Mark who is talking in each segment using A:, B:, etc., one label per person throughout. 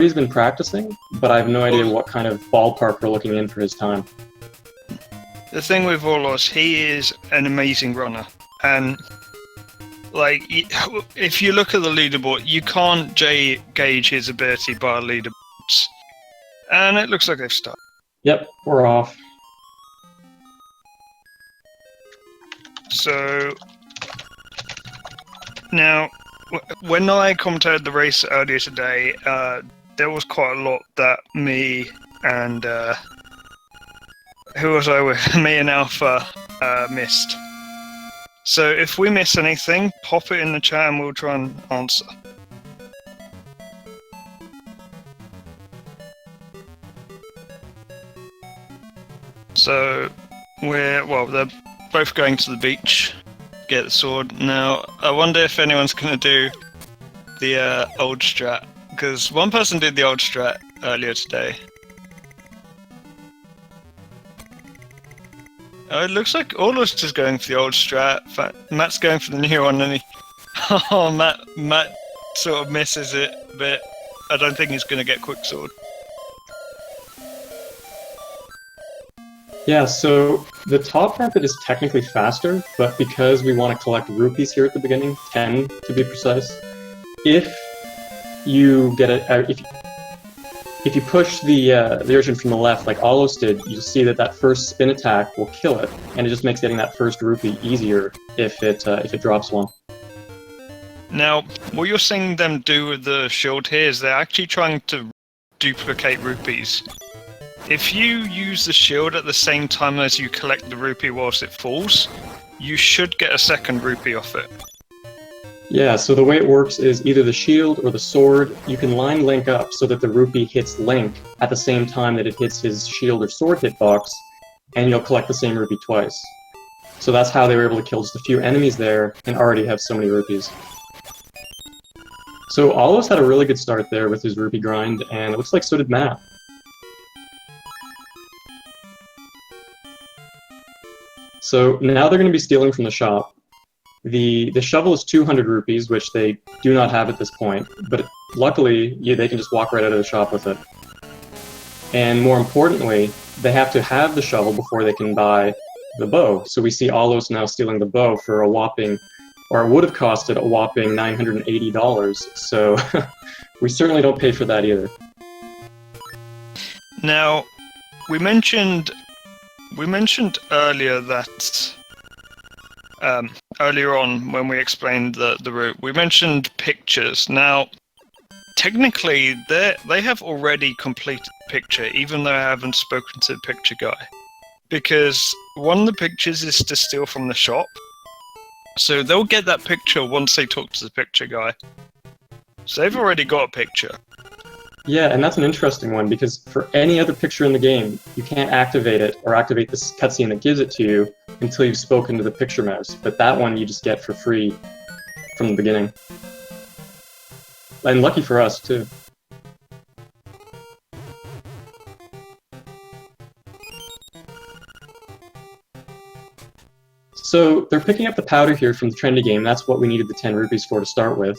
A: He's been practicing, but I have no idea what kind of ballpark we're looking in for his time.
B: The thing with Aulos, he is an amazing runner, and like if you look at the leaderboard, you can't gauge his ability by leaderboards, and it looks like they've started.
A: Yep, we're off.
B: So now, when I commentated the race earlier today, there was quite a lot that me and who was I with? Me and Alpha missed. So if we miss anything, pop it in the chat and we'll try and answer. So they're both going to the beach, get the sword. Now, I wonder if anyone's going to do the old strat, because one person did the old strat earlier today. Oh, it looks like Aulos is going for the old strat. Matt's going for the new one, and Matt sort of misses it, but I don't think he's going to get quick sword.
A: Yeah, so the top method is technically faster, but because we want to collect rupees here at the beginning, 10 to be precise, if you get if you push the urchin from the left like Aulos did, you'll see that first spin attack will kill it, and it just makes getting that first rupee easier if it drops one.
B: Now, what you're seeing them do with the shield here is they're actually trying to duplicate rupees. If you use the shield at the same time as you collect the rupee whilst it falls, you should get a second rupee off it.
A: Yeah, so the way it works is either the shield or the sword, you can line Link up so that the rupee hits Link at the same time that it hits his shield or sword hitbox, and you'll collect the same rupee twice. So that's how they were able to kill just a few enemies there and already have so many rupees. So Aulos had a really good start there with his rupee grind, and it looks like so did Matt. So now they're going to be stealing from the shop. The shovel is 200 rupees, which they do not have at this point, but luckily they can just walk right out of the shop with it. And more importantly, they have to have the shovel before they can buy the bow. So we see Aulos now stealing the bow for a whopping, or it would have costed a whopping $980, so we certainly don't pay for that either.
B: Now, we mentioned earlier that earlier on when we explained the route, we mentioned pictures. Now, technically, they have already completed the picture, even though I haven't spoken to the picture guy, because one of the pictures is to steal from the shop. So they'll get that picture once they talk to the picture guy. So they've already got a picture.
A: Yeah, and that's an interesting one, because for any other picture in the game, you can't activate it or activate this cutscene that gives it to you until you've spoken to the picture mouse. But that one you just get for free from the beginning. And lucky for us, too. So they're picking up the powder here from the trendy game. That's what we needed the 10 rupees for to start with.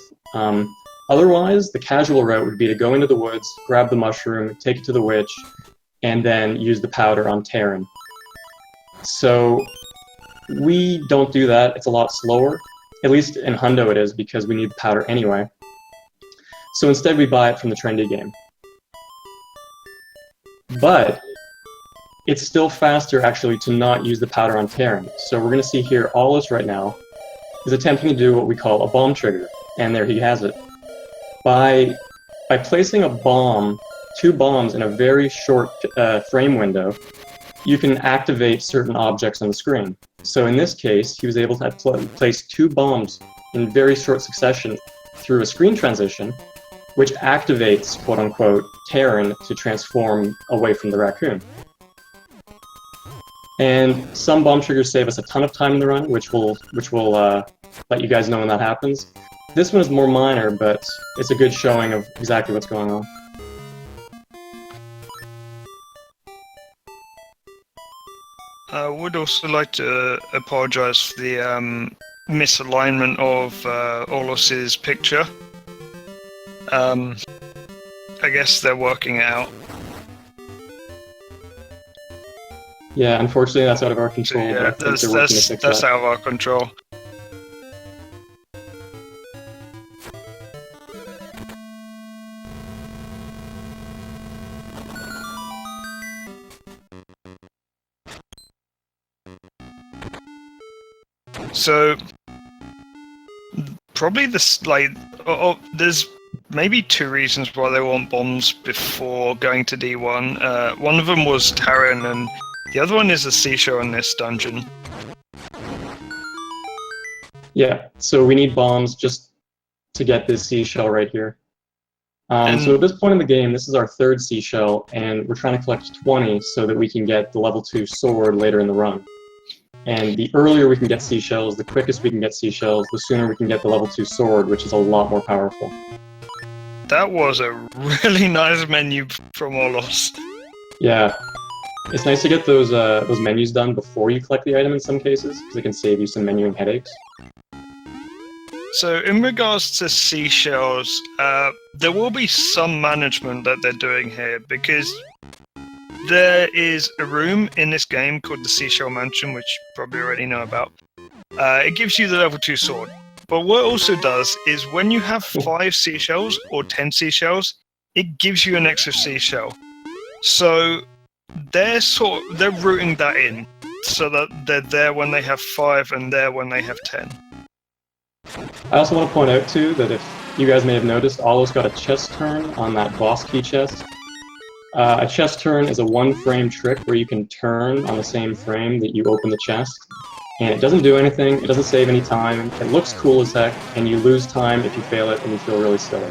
A: Otherwise, the casual route would be to go into the woods, grab the mushroom, take it to the witch, and then use the powder on Terran. So we don't do that. It's a lot slower. At least in Hundo it is, because we need the powder anyway. So instead we buy it from the trendy game. But it's still faster, actually, to not use the powder on Terran. So we're going to see here, Aulos right now is attempting to do what we call a bomb trigger. And there he has it. By placing a bomb, 2 bombs in a very short frame window, you can activate certain objects on the screen. So in this case, he was able to place 2 bombs in very short succession through a screen transition, which activates, quote-unquote, Terran to transform away from the raccoon. And some bomb triggers save us a ton of time in the run, which will let you guys know when that happens. This one is more minor, but it's a good showing of exactly what's going on.
B: I would also like to apologize for the misalignment of Aulos' picture. I guess they're working it out.
A: Yeah, unfortunately that's out of our
B: So
A: control, but I
B: yeah,
A: think they're working to fix
B: that's
A: that.
B: out of our control. So probably this there's maybe two reasons why they want bombs before going to D1. One of them was Terran, and the other one is a seashell in this dungeon.
A: Yeah, so we need bombs just to get this seashell right here. So at this point in the game, this is our third seashell, and we're trying to collect 20 so that we can get the level 2 sword later in the run. And the earlier we can get seashells, the quickest we can get seashells, the sooner we can get the level 2 sword, which is a lot more powerful.
B: That was a really nice menu from aulos.
A: Yeah, it's nice to get those menus done before you collect the item in some cases, because it can save you some menuing headaches.
B: So in regards to seashells, there will be some management that they're doing here, because there is a room in this game called the Seashell Mansion, which you probably already know about. It gives you the level 2 sword. But what it also does is when you have 5 seashells or 10 seashells, it gives you an extra seashell. So they're routing that in so that they're there when they have 5 and there when they have 10.
A: I also want to point out too that if you guys may have noticed, Aulos got a chest turn on that boss key chest. A chest turn is a one-frame trick where you can turn on the same frame that you open the chest, and it doesn't do anything, it doesn't save any time, it looks cool as heck, and you lose time if you fail it and you feel really silly.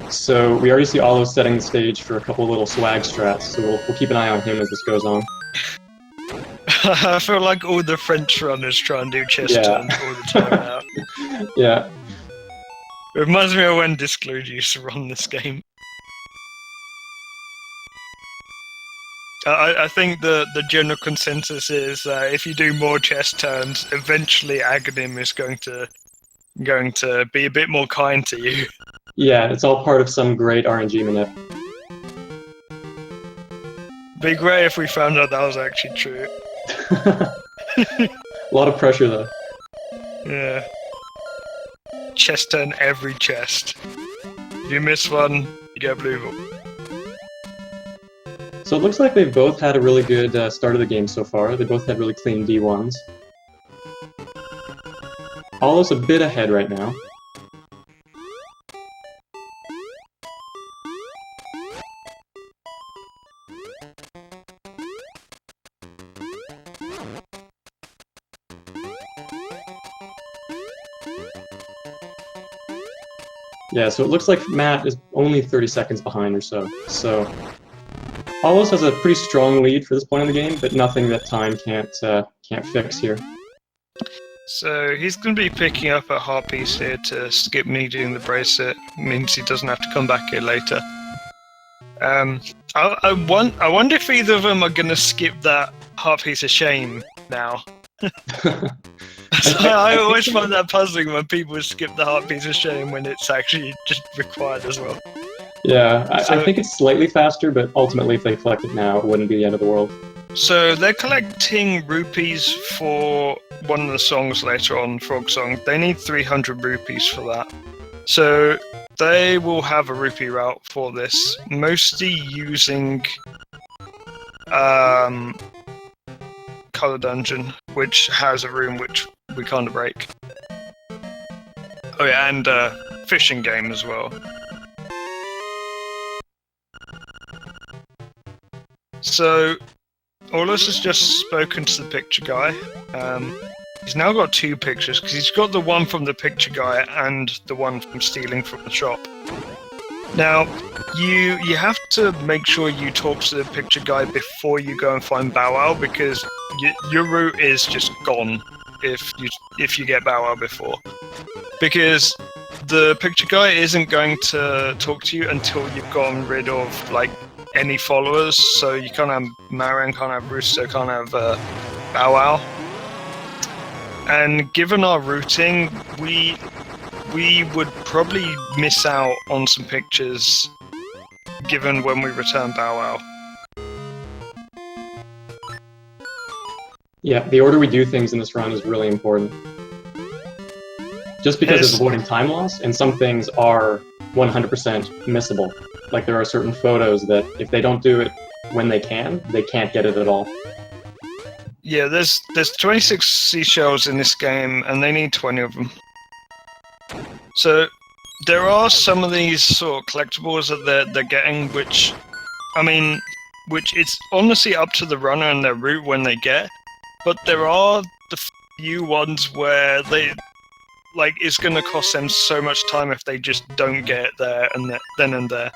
A: So we already see Aulos setting the stage for a couple little swag strats, so we'll keep an eye on him as this goes on.
B: I feel like all the French runners try and do chest turns all the time now.
A: Yeah.
B: It reminds me of when Disclosure used to run this game. I think the general consensus is if you do more chest turns, eventually Aghanim is going to be a bit more kind to you.
A: Yeah, it's all part of some great RNG manip.
B: Be great if we found out that was actually true.
A: A lot of pressure though.
B: Yeah. Chest turn every chest. If you miss one, you get blue ball.
A: So it looks like they've both had a really good start of the game so far. They both had really clean D1s. Aulos a bit ahead right now. Yeah, so it looks like Matt is only 30 seconds behind or so. So Aulos has a pretty strong lead for this point in the game, but nothing that time can't fix here.
B: So he's going to be picking up a heart piece here to skip me doing the bracelet. Means he doesn't have to come back here later. I wonder if either of them are going to skip that heart piece of shame now. I always find that puzzling when people skip the heart piece of shame when it's actually just required as well.
A: Yeah, I think it's slightly faster, but ultimately if they collect it now, it wouldn't be the end of the world.
B: So they're collecting rupees for one of the songs later on, Frog Song. They need 300 rupees for that. So they will have a rupee route for this, mostly using Color Dungeon, which has a room which we can't break. Oh yeah, and fishing game as well. So Aulos has just spoken to the picture guy. He's now got 2 pictures, because he's got the one from the picture guy and the one from stealing from the shop. Now, you have to make sure you talk to the picture guy before you go and find Bow Wow, because your route is just gone if you get Bow Wow before. Because the picture guy isn't going to talk to you until you've gotten rid of, like, any followers, so you can't have Marion, can't have Rooster, can't have Bow Wow. And given our routing, we would probably miss out on some pictures given when we return Bow Wow.
A: Yeah, the order we do things in this run is really important. Just because it's avoiding time loss, and some things are 100% missable. Like there are certain photos that if they don't do it when they can't get it at all.
B: Yeah, there's 26 seashells in this game, and they need 20 of them. So there are some of these sort of collectibles that they're getting, which it's honestly up to the runner and their route when they get. But there are the few ones where it's going to cost them so much time if they just don't get it there and then and there.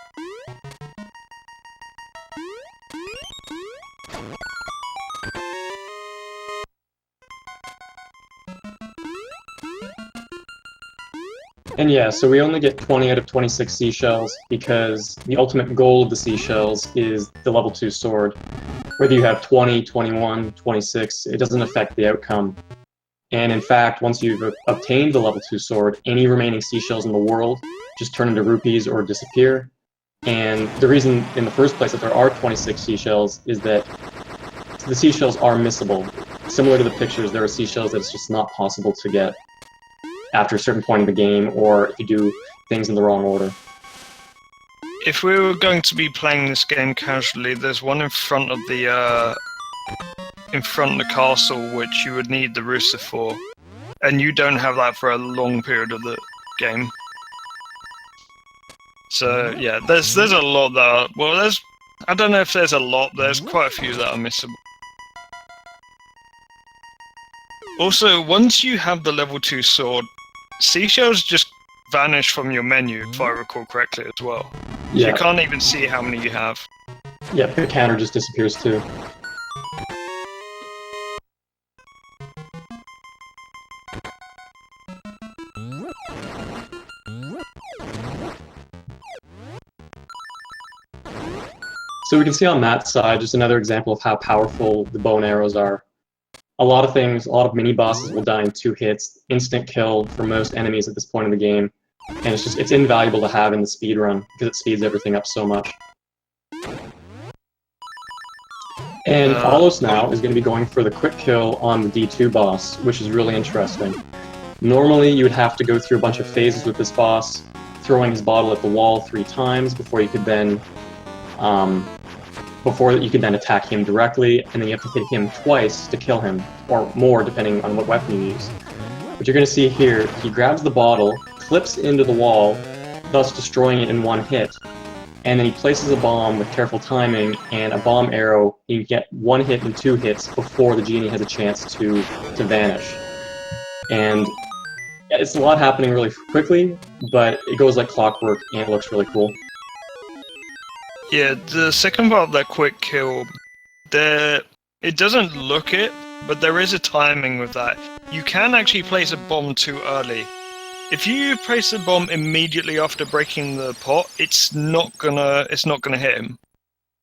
A: And yeah, so we only get 20 out of 26 seashells because the ultimate goal of the seashells is the level 2 sword. Whether you have 20, 21, 26, it doesn't affect the outcome. And in fact, once you've obtained the level 2 sword, any remaining seashells in the world just turn into rupees or disappear. And the reason in the first place that there are 26 seashells is that the seashells are missable. Similar to the pictures, there are seashells that it's just not possible to get after a certain point in the game, or if you do things in the wrong order.
B: If we were going to be playing this game casually, there's one in front of the castle which you would need the rooster for, and you don't have that for a long period of the game. So yeah, there's a lot that are, well, I don't know if there's a lot, there's quite a few that are missable. Also, once you have the level 2 sword, seashells just vanish from your menu, if I recall correctly as well.
A: Yeah.
B: You can't even see how many you have.
A: Yeah, the counter just disappears too. So we can see on that side just another example of how powerful the bow and arrows are. A lot of mini-bosses will die in 2 hits, instant kill for most enemies at this point in the game, and it's invaluable to have in the speed run because it speeds everything up so much. And aulos now is going to be going for the quick kill on the D2 boss, which is really interesting. Normally you would have to go through a bunch of phases with this boss, throwing his bottle at the wall 3 times before you could then attack him directly, and then you have to hit him twice to kill him, or more depending on what weapon you use. What you're going to see here, he grabs the bottle, clips into the wall, thus destroying it in 1 hit, and then he places a bomb with careful timing and a bomb arrow. You get 1 hit and 2 hits before the genie has a chance to vanish. And it's a lot happening really quickly, but it goes like clockwork and it looks really cool.
B: Yeah, the second part of that quick kill, it doesn't look it, but there is a timing with that. You can actually place a bomb too early. If you place the bomb immediately after breaking the pot, it's not gonna hit him,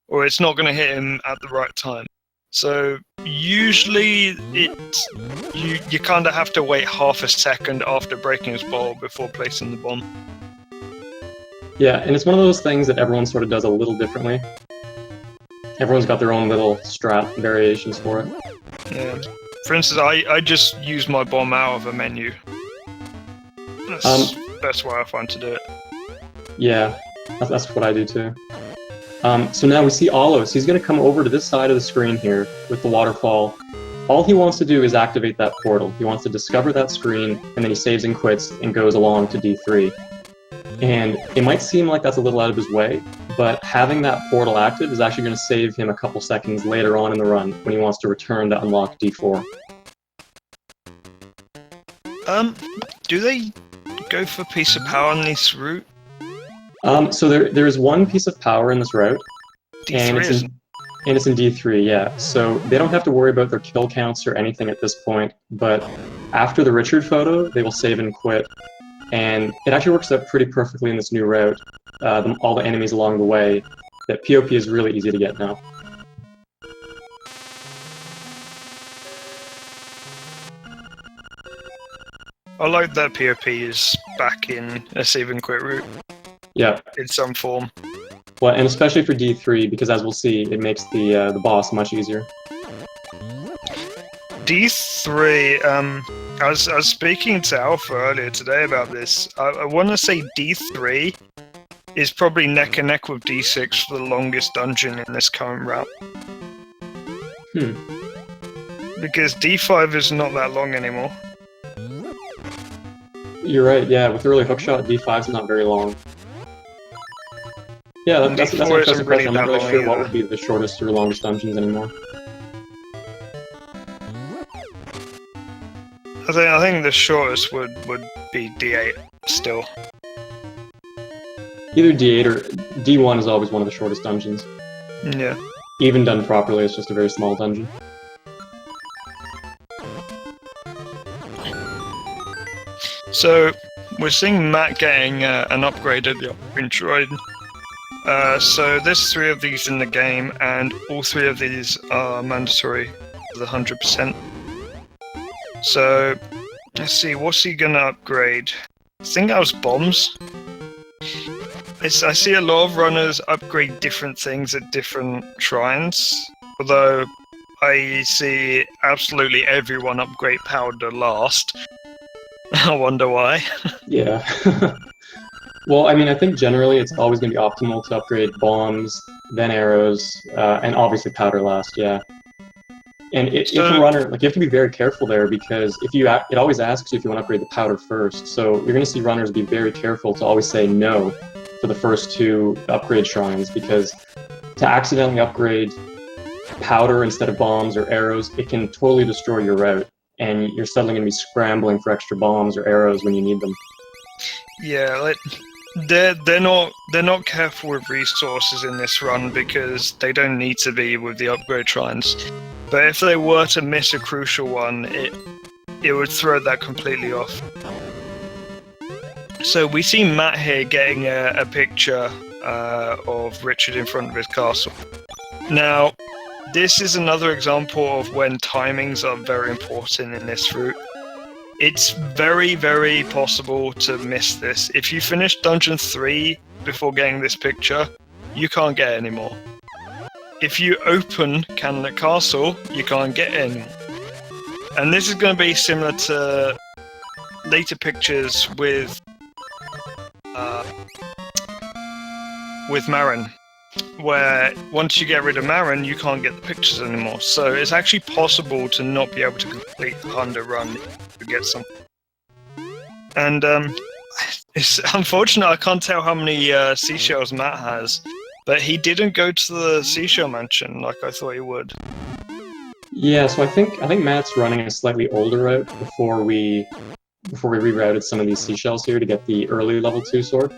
B: or it's not gonna hit him at the right time. So usually you kind of have to wait half a second after breaking his bottle before placing the bomb.
A: Yeah, and it's one of those things that everyone sort of does a little differently. Everyone's got their own little strat variations for it.
B: Yeah. For instance, I just use my bomb out of a menu. That's the best way I find to do it.
A: Yeah, that's what I do too. So now we see aulos. He's going to come over to this side of the screen here with the waterfall. All he wants to do is activate that portal. He wants to discover that screen, and then he saves and quits and goes along to D3. And it might seem like that's a little out of his way, but having that portal active is actually going to save him a couple seconds later on in the run when he wants to return to unlock D4.
B: Do they go for piece of power on this route?
A: So there is 1 piece of power in this route,
B: D3
A: and it's in D3, yeah. So they don't have to worry about their kill counts or anything at this point, but after the Richard photo, they will save and quit. And it actually works out pretty perfectly in this new route. All the enemies along the way, that POP is really easy to get now.
B: I like that POP is back in a save and quit route.
A: Yeah.
B: In some form.
A: Well, and especially for D3, because as we'll see, it makes the boss much easier.
B: D3, I was speaking to Alpha earlier today about this. I want to say D3 is probably neck and neck with D6 for the longest dungeon in this current route. Because D5 is not that long anymore.
A: You're right, yeah, with early hookshot, D5 is not very long. Yeah, that's an interesting question. I'm not really sure what would be the shortest or longest dungeons anymore.
B: I think the shortest would be D8 still.
A: Either D8 or D1 is always one of the shortest dungeons.
B: Yeah.
A: Even done properly, it's just a very small dungeon.
B: So, we're seeing Matt getting an upgrade at the upgrade shrine. So there's 3 of these in the game, and all 3 of these are mandatory for the 100%. So, let's see, what's he gonna upgrade? I think that was bombs. I see a lot of runners upgrade different things at different shrines, although I see absolutely everyone upgrade powder last. I wonder why.
A: Yeah. Well, I mean, I think generally it's always going to be optimal to upgrade bombs, then arrows, and obviously powder last, yeah. And if a runner, like, you have to be very careful there, because it always asks you if you want to upgrade the powder first. So you're going to see runners be very careful to always say no for the first 2 upgrade shrines, because to accidentally upgrade powder instead of bombs or arrows, it can totally destroy your route, and you're suddenly going to be scrambling for extra bombs or arrows when you need them.
B: Yeah, like, they're not careful with resources in this run, because they don't need to be with the upgrade shrines. But if they were to miss a crucial one, it would throw that completely off. So we see Matt here getting a picture of Richard in front of his castle. Now, this is another example of when timings are very important in this route. It's very, very possible to miss this. If you finish Dungeon 3 before getting this picture, you can't get any more. If you open Cannonet Castle, you can't get any more. And this is going to be similar to later pictures with Marin, where once you get rid of Marin, you can't get the pictures anymore. So it's actually possible to not be able to complete the 100 run to get some. And it's unfortunate I can't tell how many seashells Matt has, but he didn't go to the seashell mansion like I thought he would.
A: Yeah, so I think Matt's running a slightly older route before we rerouted some of these seashells here to get the early level 2 sword.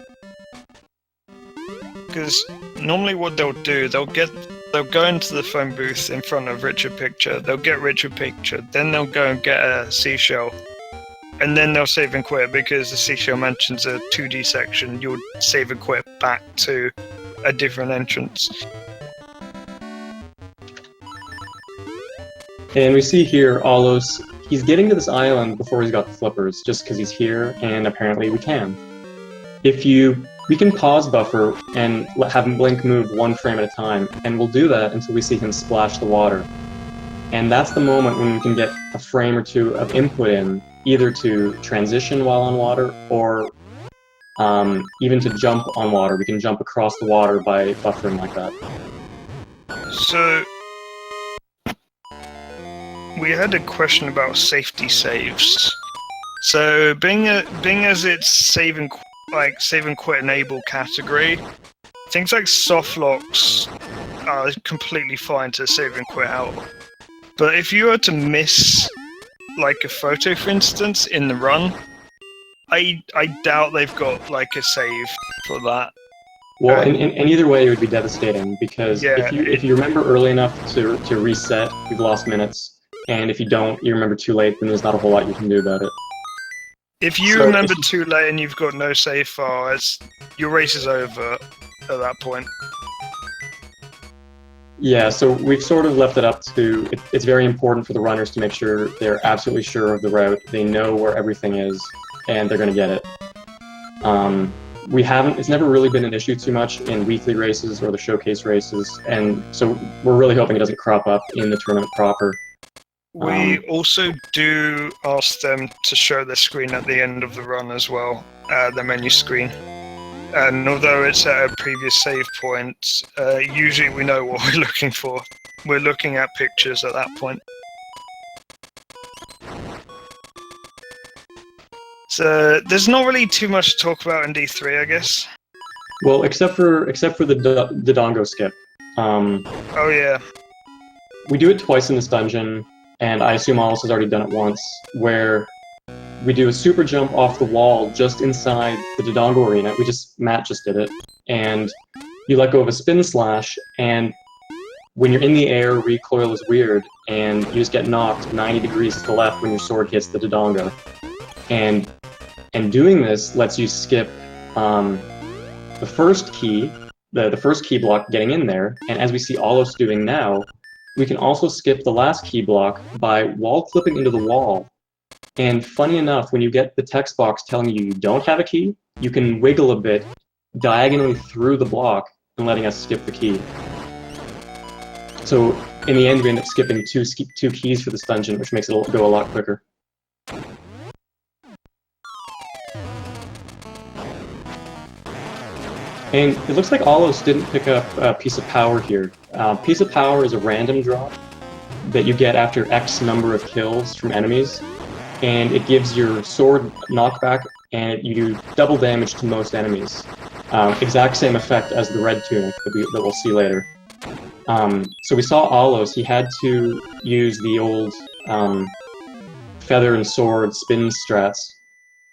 B: Because normally what they'll do, they'll go into the phone booth in front of Richard Picture, they'll get Richard Picture, then they'll go and get a seashell, and then they'll save and quit, because the seashell mentions a 2D section, you'll save and quit back to a different entrance.
A: And we see here, Aulos, he's getting to this island before he's got the flippers, just because he's here, and apparently we can. We can pause buffer and have him blink move 1 frame at a time, and we'll do that until we see him splash the water. And that's the moment when we can get a frame or 2 of input in, either to transition while on water, or even to jump on water. We can jump across the water by buffering like that.
B: So, we had a question about safety saves. So, being as it's save and quit enable category, things like soft locks are completely fine to save and quit out. But if you were to miss like a photo, for instance, in the run, I doubt they've got like a save for that.
A: Well, in either way, it would be devastating, because if you remember early enough to reset, you've lost minutes, and if you don't, you remember too late, then there's not a whole lot you can do about it.
B: If you remember too late and you've got no save file, your race is over at that point.
A: Yeah, so we've sort of left it up to, it's very important for the runners to make sure they're absolutely sure of the route, they know where everything is, and they're going to get it. it's never really been an issue too much in weekly races or the showcase races, and so we're really hoping it doesn't crop up in the tournament proper.
B: We also do ask them to show their screen at the end of the run as well, the menu screen. And although it's at a previous save point, usually we know what we're looking for. We're looking at pictures at that point. So there's not really too much to talk about in D3, I guess.
A: Well, except for the Dodongo skip.
B: Oh yeah.
A: We do it twice in this dungeon, and I assume Aulos has already done it once, where we do a super jump off the wall just inside the Dodongo arena. Matt just did it, and you let go of a spin slash, and when you're in the air, recoil is weird, and you just get knocked 90 degrees to the left when your sword hits the Dodongo. And doing this lets you skip the first key, the first key block getting in there, and as we see Aulos doing now, we can also skip the last key block by wall clipping into the wall. And funny enough, when you get the text box telling you you don't have a key, you can wiggle a bit diagonally through the block and letting us skip the key. So in the end, we end up skipping two keys for this dungeon, which makes it go a lot quicker. And it looks like Aulos didn't pick up a Piece of Power here. Piece of Power is a random drop that you get after X number of kills from enemies, and it gives your sword knockback, and you do double damage to most enemies. Exact same effect as the red tunic that we'll see later. So we saw Aulos, he had to use the old feather and sword spin strats,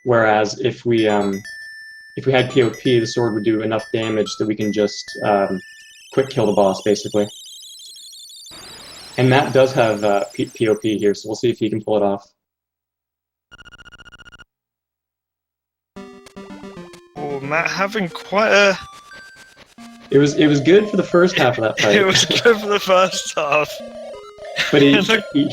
A: whereas if we had POP, the sword would do enough damage that we can just quick kill the boss, basically. And Matt does have POP here, so we'll see if he can pull it off.
B: Oh, Matt having quite a...
A: It was good for the first half of that fight.
B: It was good for the first half.
A: But he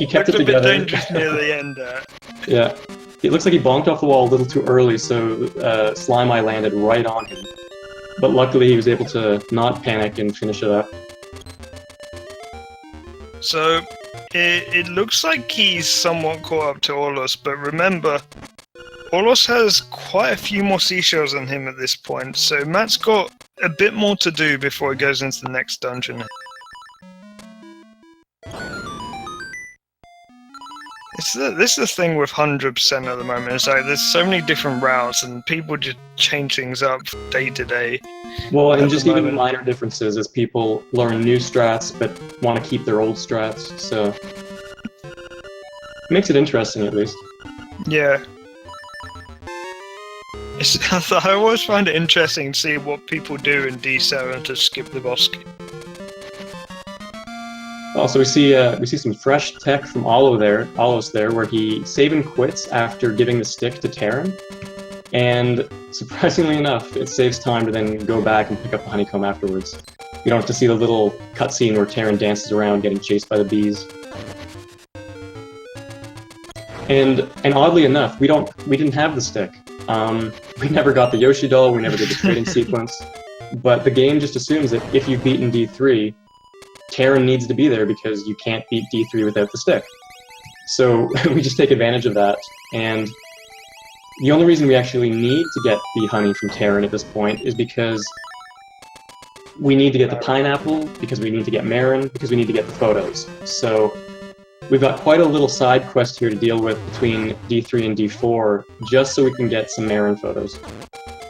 A: kept it together.
B: Looked a bit dangerous near the end there.
A: Yeah. It looks like he bonked off the wall a little too early, so Slime Eye landed right on him. But luckily he was able to not panic and finish it up.
B: So, it looks like he's somewhat caught up to Aulos, but remember, Aulos has quite a few more seashells than him at this point, so Matt's got a bit more to do before he goes into the next dungeon. This is the thing with 100% at the moment. It's like there's so many different routes, and people just change things up day to day.
A: Well, and just even minor differences as people learn new strats but want to keep their old strats. So it makes it interesting, at least.
B: Yeah. I always find it interesting to see what people do in D7 to skip the boss.
A: Also, we see some fresh tech from Aulos there, where he save and quits after giving the stick to Terran, and surprisingly enough, it saves time to then go back and pick up the honeycomb afterwards. You don't have to see the little cutscene where Terran dances around getting chased by the bees. And oddly enough, we didn't have the stick. We never got the Yoshi doll. We never did the trading sequence. But the game just assumes that if you've beaten D3. Terran needs to be there because you can't beat D3 without the stick. So we just take advantage of that, and the only reason we actually need to get the honey from Terran at this point is because we need to get the pineapple, because we need to get Marin, because we need to get the photos. So we've got quite a little side quest here to deal with between D3 and D4, just so we can get some Marin photos.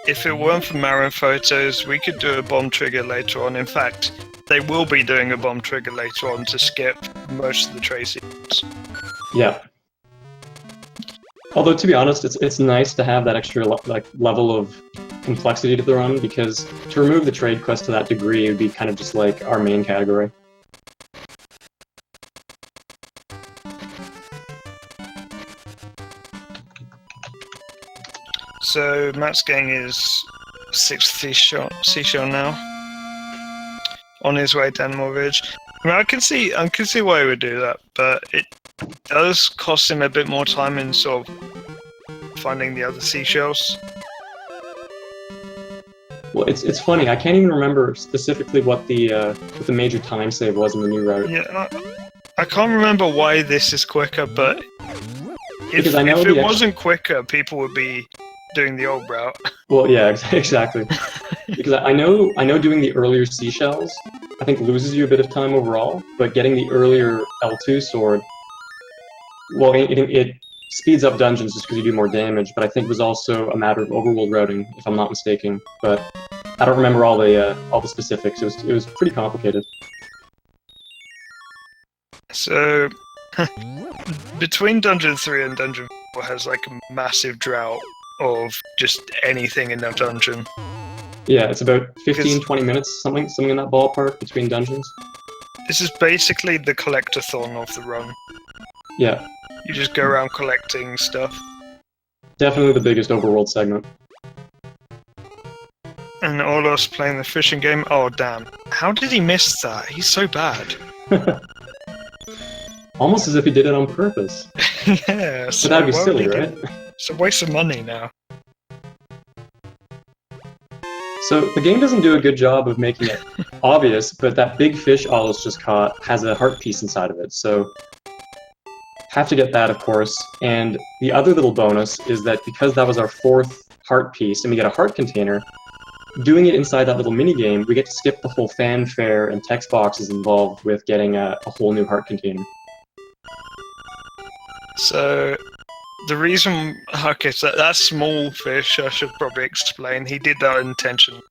B: If it weren't for Marin photos, we could do a bomb trigger later on. In fact, they will be doing a bomb trigger later on to skip most of the Tracy.
A: Yeah. Although, to be honest, it's nice to have that extra level of complexity to the run, because to remove the trade quest to that degree, it would be kind of just like our main category.
B: So Matt's getting his 6th seashell now. On his way down the ridge. I mean, I can see why he would do that, but it does cost him a bit more time in sort of finding the other seashells.
A: Well, it's funny. I can't even remember specifically what the major time save was in the new route.
B: Yeah, I can't remember why this is quicker, but
A: Because I know
B: if it wasn't quicker, people would be doing the old route.
A: Well, yeah, exactly. Because I know doing the earlier seashells, I think loses you a bit of time overall, but getting the earlier L2 sword, well, it speeds up dungeons just because you do more damage, but I think it was also a matter of overworld routing, if I'm not mistaken. But I don't remember all the specifics. It was pretty complicated.
B: So between Dungeon 3 and Dungeon 4 has like a massive drought of just anything in that dungeon.
A: Yeah, it's about 15-20 minutes, something in that ballpark between dungeons.
B: This is basically the collectathon of the run.
A: Yeah.
B: You just go around collecting stuff.
A: Definitely the biggest overworld segment.
B: And aulos playing the fishing game. Oh damn! How did he miss that? He's so bad.
A: Almost as if he did it on purpose.
B: Yeah.
A: But that'd be silly, right?
B: It's a waste of money now.
A: So the game doesn't do a good job of making it obvious, but that big fish Aulos just caught has a heart piece inside of it, so have to get that, of course. And the other little bonus is that because that was our 4th heart piece and we get a heart container, doing it inside that little mini game, we get to skip the whole fanfare and text boxes involved with getting a whole new heart container.
B: So the reason, okay, so that small fish, I should probably explain, he did that intentionally.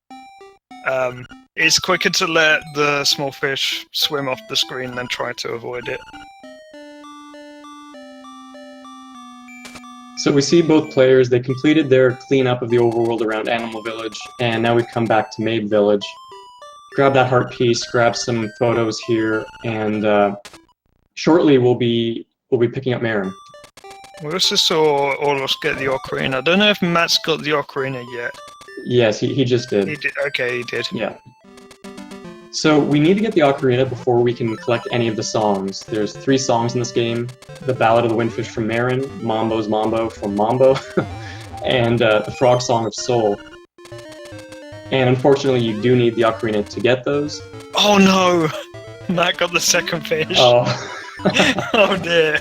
B: It's quicker to let the small fish swim off the screen than try to avoid it.
A: So we see both players, they completed their cleanup of the overworld around Animal Village, and now we've come back to Mabe Village. Grab that heart piece, grab some photos here, and shortly we'll be picking up Marin.
B: We also saw Aulos get the ocarina. I don't know if Matt's got the ocarina yet.
A: Yes, he just did.
B: He did. Okay, he did.
A: Yeah. So we need to get the ocarina before we can collect any of the songs. There's 3 songs in this game. The Ballad of the Windfish from Marin, Mambo's Mambo from Mambo, and the Frog Song of Soul. And unfortunately, you do need the ocarina to get those.
B: Oh no! Matt got the second fish.
A: Oh.
B: Oh dear.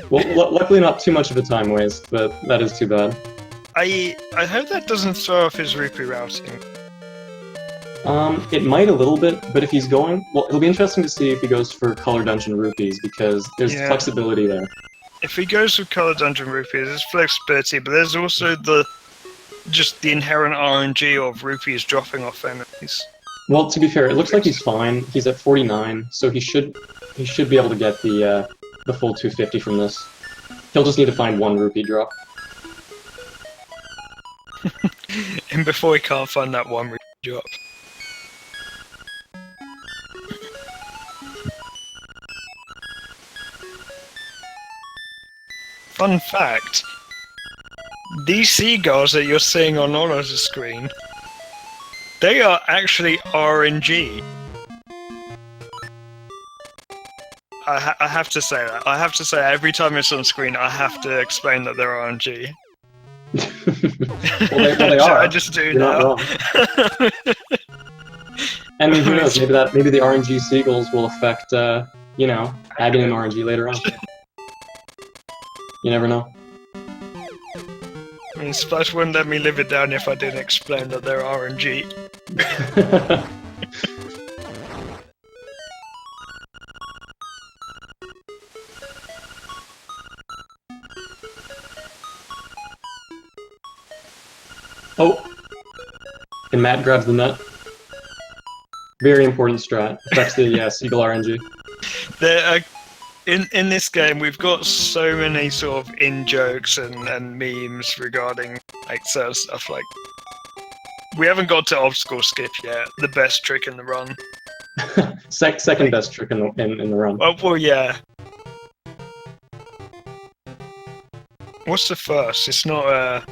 A: Well, luckily not too much of a time waste, but that is too bad.
B: I hope that doesn't throw off his rupee routing.
A: It might a little bit, but if he's going, well, it'll be interesting to see if he goes for Color Dungeon Rupees, because there's flexibility there.
B: If he goes for Color Dungeon Rupees, there's flexibility, but there's also the inherent RNG of rupees dropping off enemies.
A: Well, to be fair, it looks like he's fine. He's at 49, so he should be able to get the full 250 from this. He'll just need to find 1 rupee drop.
B: And before he can't find that 1 rupee drop. Fun fact, these seagulls that you're seeing on Aulos' screen, they are actually RNG. I have to say that. I have to say every time it's on screen, I have to explain that they're RNG.
A: Well, they are.
B: I just do
A: You're
B: now.
A: not wrong. I mean, who knows? Maybe the RNG seagulls will affect, adding in RNG later on. You never know.
B: I mean, Splash wouldn't let me live it down if I didn't explain that they're RNG.
A: Oh! And Matt grabs the nut. Very important strat. Affects the seagull RNG.
B: In this game, we've got so many sort of in-jokes and memes regarding like certain stuff. Like, we haven't got to obstacle skip yet. The best trick in the run.
A: Second best trick in the run.
B: Well, yeah. What's the first? It's not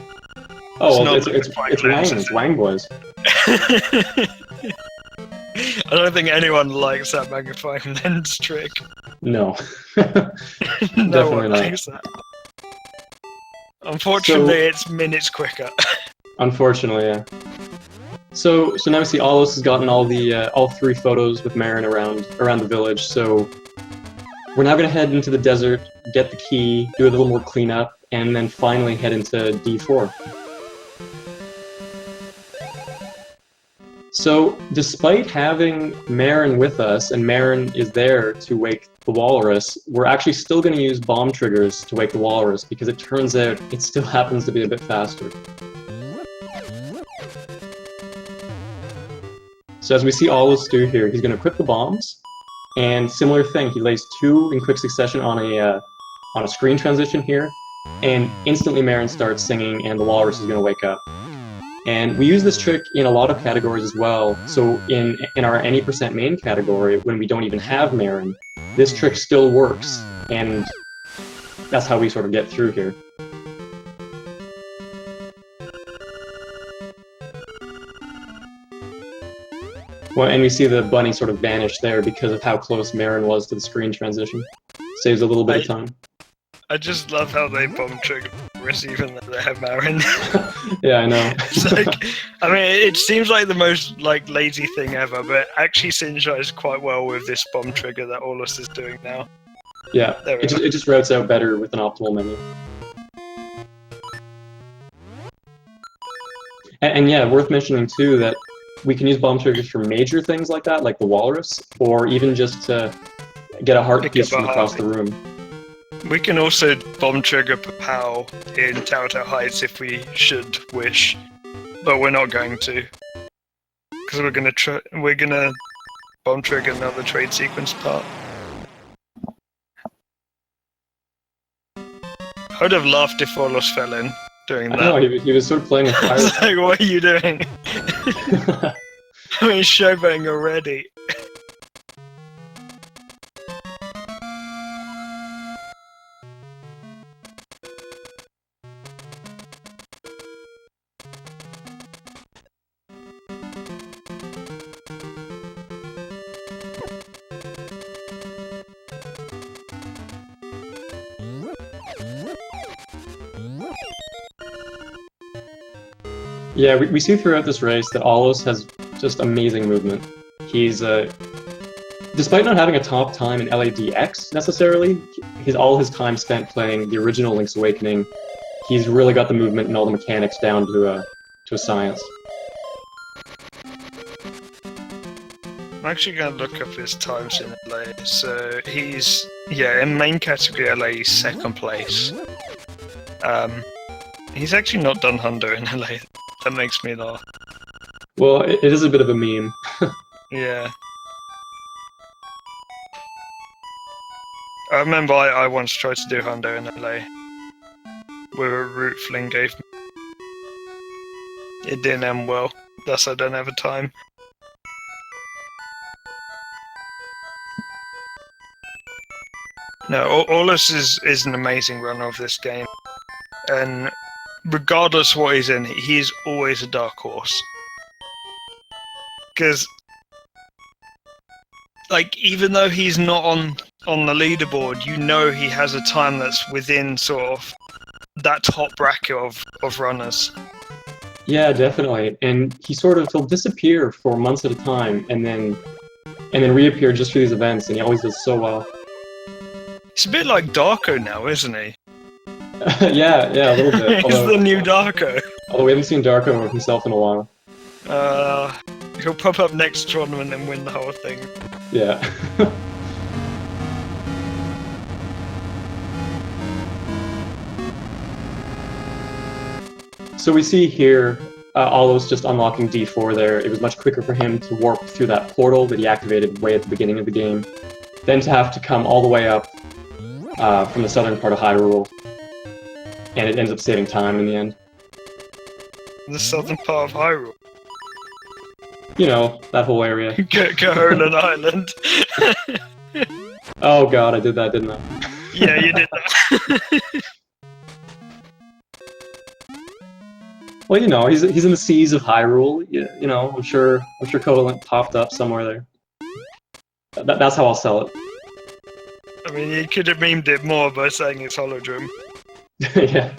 A: it's Wang. It's Wang Boys.
B: I don't think anyone likes that magnifying lens trick.
A: No.
B: No one likes that. Unfortunately, it's minutes quicker.
A: Unfortunately, yeah. So now we see Aulos has gotten all 3 photos with Marin around the village. So we're now going to head into the desert, get the key, do a little more cleanup, and then finally head into D4. So, despite having Marin with us, and Marin is there to wake the walrus, we're actually still going to use bomb triggers to wake the walrus, because it turns out it still happens to be a bit faster. So as we see Aulos do here, he's going to equip the bombs, and similar thing, he lays 2 in quick succession on a screen transition here, and instantly Marin starts singing, and the walrus is going to wake up. And we use this trick in a lot of categories as well. So in our any % main category, when we don't even have Marin, this trick still works, and that's how we sort of get through here. Well, and we see the bunny sort of vanish there because of how close Marin was to the screen transition. Saves a little bit of time.
B: I just love how they bomb trigger even though they have Marin.
A: Yeah, I know.
B: It's like, I mean, it seems like the most lazy thing ever, but it actually synergizes quite well with this bomb trigger that Aulos is doing now.
A: Yeah, it just routes out better with an optimal menu. And yeah, worth mentioning too that we can use bomb triggers for major things like that, like the walrus, or even just to get a heart piece from across the room.
B: We can also bomb trigger Papao in Telltale Heights if we should wish, but we're not going to, because we're gonna bomb trigger another trade sequence part. I would have laughed if Aulos fell in doing that.
A: I know, he was sort of playing a fire.
B: It's like, what are you doing? I mean, showboating already.
A: Yeah, we see throughout this race that Aulos has just amazing movement. He's, despite not having a top time in LADX necessarily, all his time spent playing the original Link's Awakening. He's really got the movement and all the mechanics down to a science.
B: I'm actually going to look up his times in LA. So he's, in main category LA, he's 2nd place. He's actually not done Hundo in LA. That makes me laugh.
A: Well, it is a bit of a meme.
B: Yeah. I remember I once tried to do Hundo in LA with a route Flynn gave me. It didn't end well, thus I don't have a time. No, Aulos is an amazing runner of this game, and regardless what he's in, he's always a dark horse. Because, even though he's not on the leaderboard, you know he has a time that's within sort of that top bracket of runners.
A: Yeah, definitely. And he'll disappear for months at a time, and then reappear just for these events, and he always does so well.
B: It's a bit like Darko now, isn't he?
A: yeah, a little bit.
B: He's the new Darko.
A: Although we haven't seen Darko himself in a while.
B: He'll pop up next tournament and win the whole thing.
A: Yeah. So we see here Aulos just unlocking D4 there. It was much quicker for him to warp through that portal that he activated way at the beginning of the game, than to have to come all the way up from the southern part of Hyrule. And it ends up saving time in the end.
B: The southern part of Hyrule?
A: You know, that whole area.
B: Caholan Island.
A: Oh god, I did that, didn't I?
B: Yeah, you did that.
A: Well, you know, he's in the seas of Hyrule. You know, I'm sure Caholan popped up somewhere there. That's how I'll sell it.
B: I mean, you could have memed it more by saying it's Holodrum.
A: Yeah.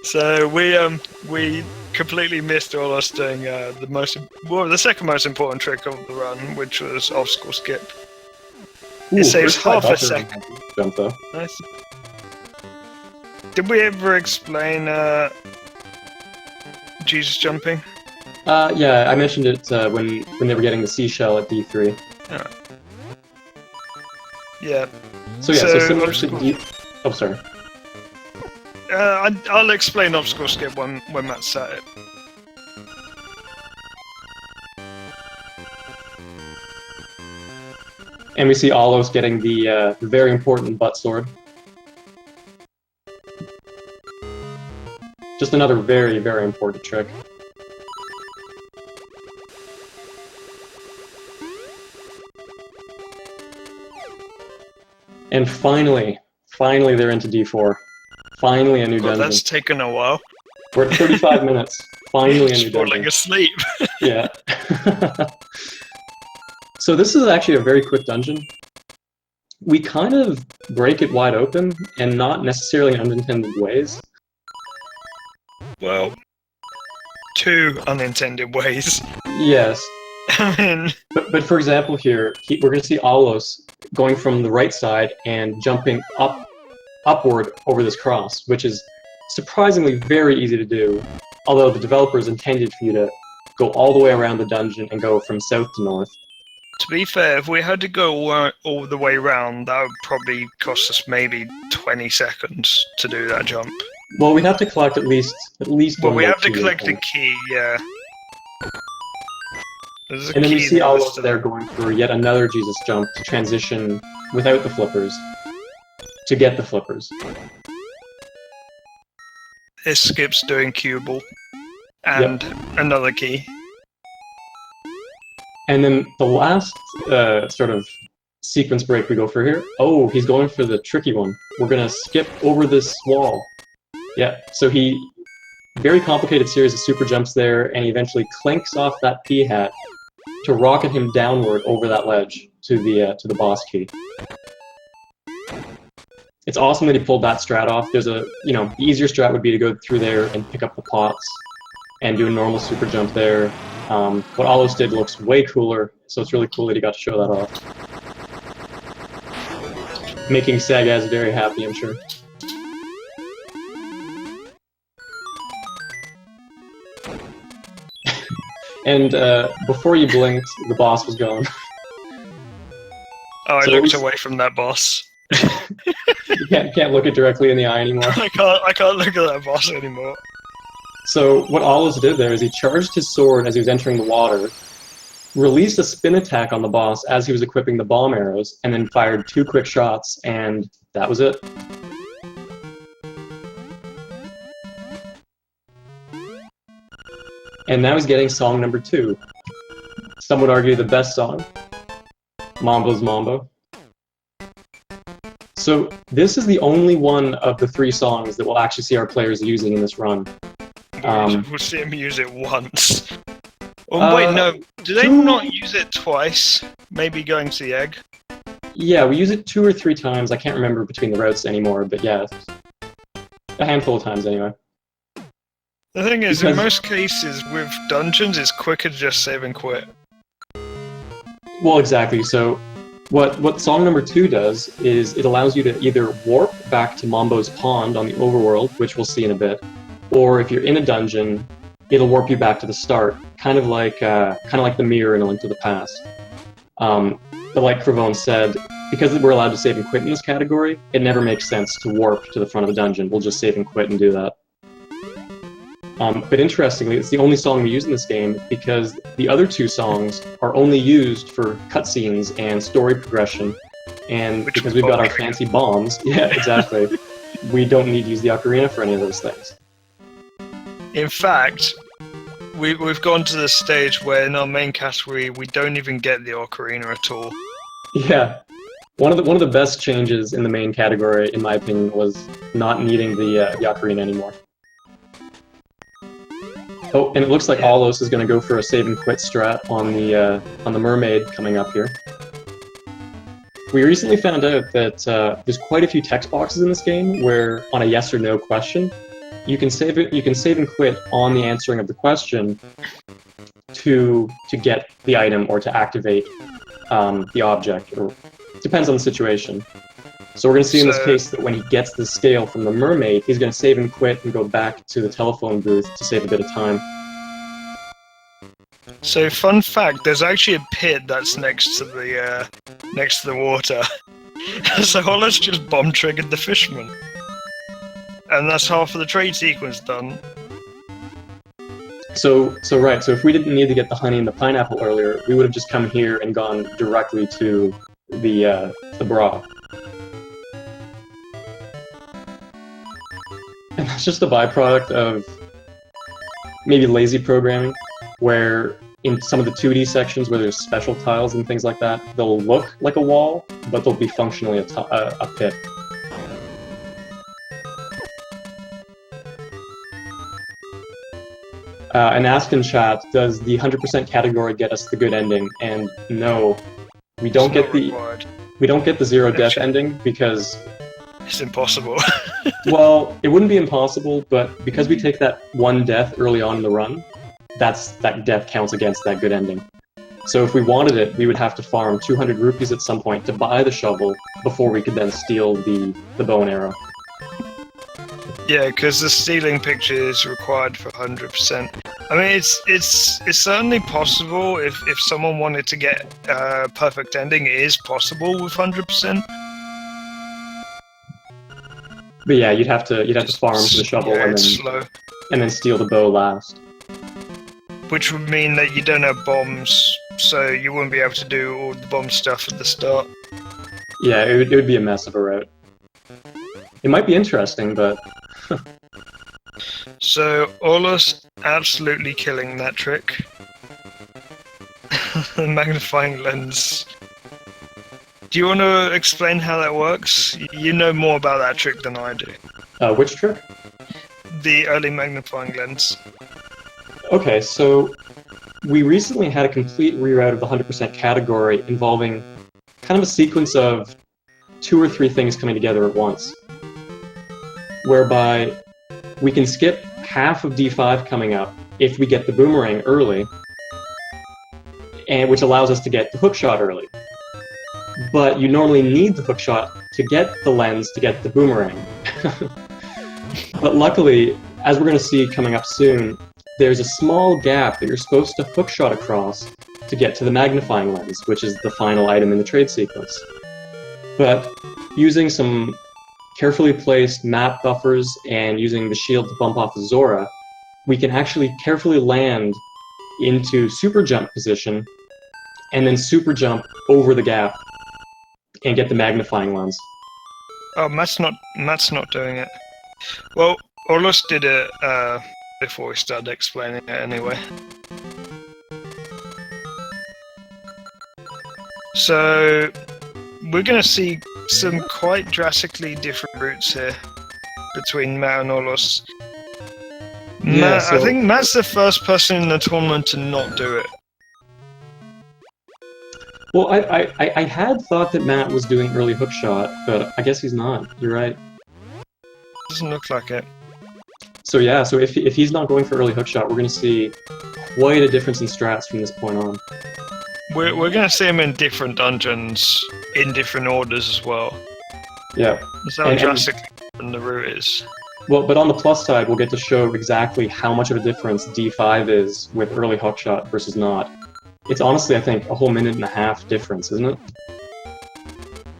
B: So we completely missed all us doing the second most important trick of the run, which was obstacle skip.
A: Ooh,
B: It saves
A: first try
B: half a
A: buffer
B: second.
A: jump though.
B: Nice. Did we ever explain Jesus jumping?
A: Yeah, I mentioned it when they were getting the seashell at D3.
B: Yeah.
A: So yeah, so similar to D. Oh, sorry.
B: I'll explain obstacle skip when Matt's set it.
A: And we see aulos getting the very important butt sword. Just another very, very important trick. And finally they're into D4. Finally a new dungeon.
B: That's taken a while.
A: We're at 35 minutes. Finally a new dungeon.
B: Falling asleep.
A: Yeah. So this is actually a very quick dungeon. We kind of break it wide open, and not necessarily in unintended ways.
B: Well, two unintended ways.
A: Yes.
B: I mean...
A: But for example here, we're going to see aulos going from the right side and jumping upward over this cross, which is surprisingly very easy to do, although the developers intended for you to go all the way around the dungeon and go from south to north.
B: To be fair, if we had to go all the way around, that would probably cost us maybe 20 seconds to do that jump.
A: Well, we'd have to collect at least
B: well,
A: one
B: we
A: more
B: have to
A: key,
B: collect a key, yeah.
A: And then we see aulos there going for yet another Jesus jump to transition without the flippers to get the flippers.
B: This skips doing cubal and another key.
A: And then the last sort of sequence break we go for here. Oh, he's going for the tricky one. We're gonna skip over this wall. Yeah, so he very complicated series of super jumps there, and he eventually clinks off that P hat to rocket him downward over that ledge to the boss key. It's awesome that he pulled that strat off. There's the easier strat would be to go through there and pick up the pots and do a normal super jump there. What aulos did looks way cooler, so it's really cool that he got to show that off. Making Sagaz very happy, I'm sure. And before you blinked, the boss was gone.
B: Oh, I looked away from that boss.
A: You can't look it directly in the eye anymore.
B: I can't look at that boss anymore.
A: So what aulos did there is he charged his sword as he was entering the water, released a spin attack on the boss as he was equipping the bomb arrows, and then fired 2 quick shots, and that was it. And now he's getting song number 2. Some would argue the best song, Mambo's Mambo. So this is the only one of the 3 songs that we'll actually see our players using in this run.
B: We'll see him use it once. Oh wait, no. Do they not use it twice? Maybe going to the egg?
A: Yeah, we use it 2 or 3 times. I can't remember between the routes anymore, but yeah. A handful of times anyway.
B: The thing is, in most cases with dungeons, it's quicker to just save and quit.
A: Well, exactly. So what song number 2 does is it allows you to either warp back to Mambo's Pond on the overworld, which we'll see in a bit, or if you're in a dungeon, it'll warp you back to the start, kind of like the mirror in A Link to the Past. But like Cravone said, because we're allowed to save and quit in this category, it never makes sense to warp to the front of the dungeon. We'll just save and quit and do that. But interestingly, it's the only song we use in this game because the other 2 songs are only used for cutscenes and story progression, and because we've got our fancy bombs, yeah, exactly, we don't need to use the ocarina for any of those things.
B: In fact, we've gone to the stage where in our main category we don't even get the ocarina at all.
A: Yeah, one of the best changes in the main category, in my opinion, was not needing the ocarina anymore. Oh, and it looks like aulos is going to go for a save and quit strat on the mermaid coming up here. We recently found out that there's quite a few text boxes in this game where, on a yes or no question, you can save it. You can save and quit on the answering of the question to get the item or to activate the object, or depends on the situation. So we're going to see in this case that when he gets the scale from the mermaid, he's going to save and quit and go back to the telephone booth to save a bit of time.
B: So, fun fact: there's actually a pit that's next to the water. So Aulos just bomb triggered the fisherman, and that's half of the trade sequence done.
A: So if we didn't need to get the honey and the pineapple earlier, we would have just come here and gone directly to the bra. And that's just a byproduct of maybe lazy programming, where in some of the 2D sections where there's special tiles and things like that, they'll look like a wall, but they'll be functionally a pit. And ask in chat, does the 100% category get us the good ending? And no, we don't get the zero death ending because
B: it's impossible.
A: Well, it wouldn't be impossible, but because we take that one death early on in the run, that death counts against that good ending. So if we wanted it, we would have to farm 200 rupees at some point to buy the shovel before we could then steal the bow and arrow.
B: Yeah, because the stealing picture is required for 100%. I mean, it's certainly possible if someone wanted to get a perfect ending. It is possible with 100%.
A: But yeah, you'd have to farm for the shovel and then steal the bow last.
B: Which would mean that you don't have bombs, so you wouldn't be able to do all the bomb stuff at the start.
A: Yeah, it would be a mess of a route. It might be interesting, but...
B: So, Aulos absolutely killing that trick. The magnifying lens. Do you want to explain how that works? You know more about that trick than I do.
A: Which trick?
B: The early magnifying lens.
A: Okay, so we recently had a complete reroute of the 100% category involving kind of a sequence of 2 or 3 things coming together at once, whereby we can skip half of D5 coming up if we get the boomerang early, and which allows us to get the hookshot early. But you normally need the hookshot to get the lens to get the boomerang. But luckily, as we're going to see coming up soon, there's a small gap that you're supposed to hookshot across to get to the magnifying lens, which is the final item in the trade sequence. But using some carefully placed map buffers and using the shield to bump off the Zora, we can actually carefully land into super jump position and then super jump over the gap and get the magnifying lens.
B: Oh, Matt's not doing it. Well, Aulos did it before we started explaining it anyway. So we're going to see some quite drastically different routes here between Matt and Aulos.
A: Yeah,
B: I think Matt's the first person in the tournament to not do it.
A: Well, I had thought that Matt was doing early hookshot, but I guess he's not. You're right.
B: Doesn't look like it.
A: So yeah, so if he's not going for early hookshot, we're going to see quite a difference in strats from this point on.
B: We're going to see him in different dungeons, in different orders as well.
A: Yeah.
B: That's how drastically different the route is.
A: Well, but on the plus side, we'll get to show exactly how much of a difference D5 is with early hookshot versus not. It's honestly, I think, a whole minute and a half difference, isn't it?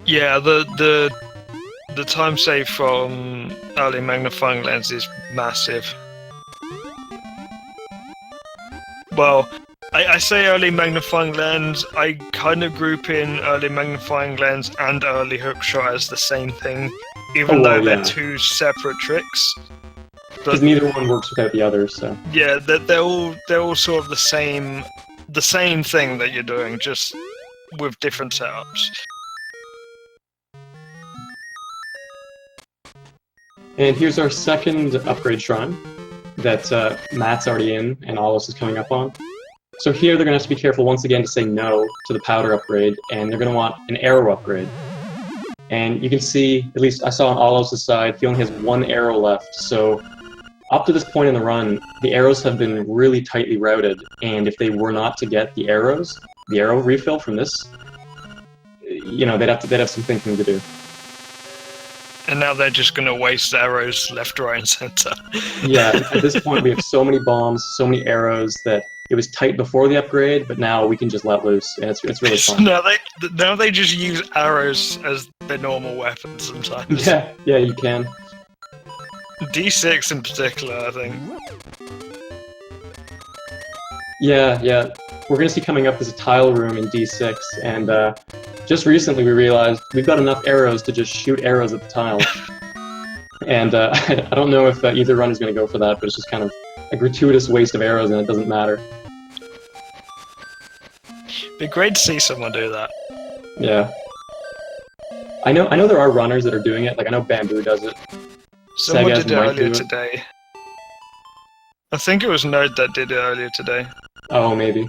B: Yeah, the time save from early magnifying lens is massive. Well, I say early magnifying lens, I kind of group in early magnifying lens and early hookshot as the same thing, even though they're 2 separate tricks.
A: Because neither one works without the other, so...
B: Yeah, they're all sort of the same thing that you're doing, just with different setups.
A: And here's our second upgrade shrine that Matt's already in and Aulos is coming up on. So here they're going to have to be careful once again to say no to the powder upgrade, and they're going to want an arrow upgrade. And you can see, at least I saw on Aulos' side, he only has 1 arrow left, so up to this point in the run, the arrows have been really tightly routed, and if they were not to get the arrow refill from this, you know, they'd have some thinking to do.
B: And now they're just going to waste arrows left, right, and center.
A: Yeah, at this point we have so many bombs, so many arrows that it was tight before the upgrade, but now we can just let loose, and it's really fun.
B: Now they just use arrows as their normal weapons sometimes.
A: Yeah, you can.
B: D6 in particular, I think.
A: Yeah. We're going to see coming up is a tile room in D6, and just recently we realized we've got enough arrows to just shoot arrows at the tiles. And I don't know if either run is going to go for that, but it's just kind of a gratuitous waste of arrows, and it doesn't matter.
B: Be great to see someone do that.
A: Yeah. I know there are runners that are doing it, like I know Bamboo does it.
B: Someone
A: Segaz
B: did it
A: might
B: earlier
A: do it.
B: today. I think it was Node that did it earlier today.
A: Oh, maybe.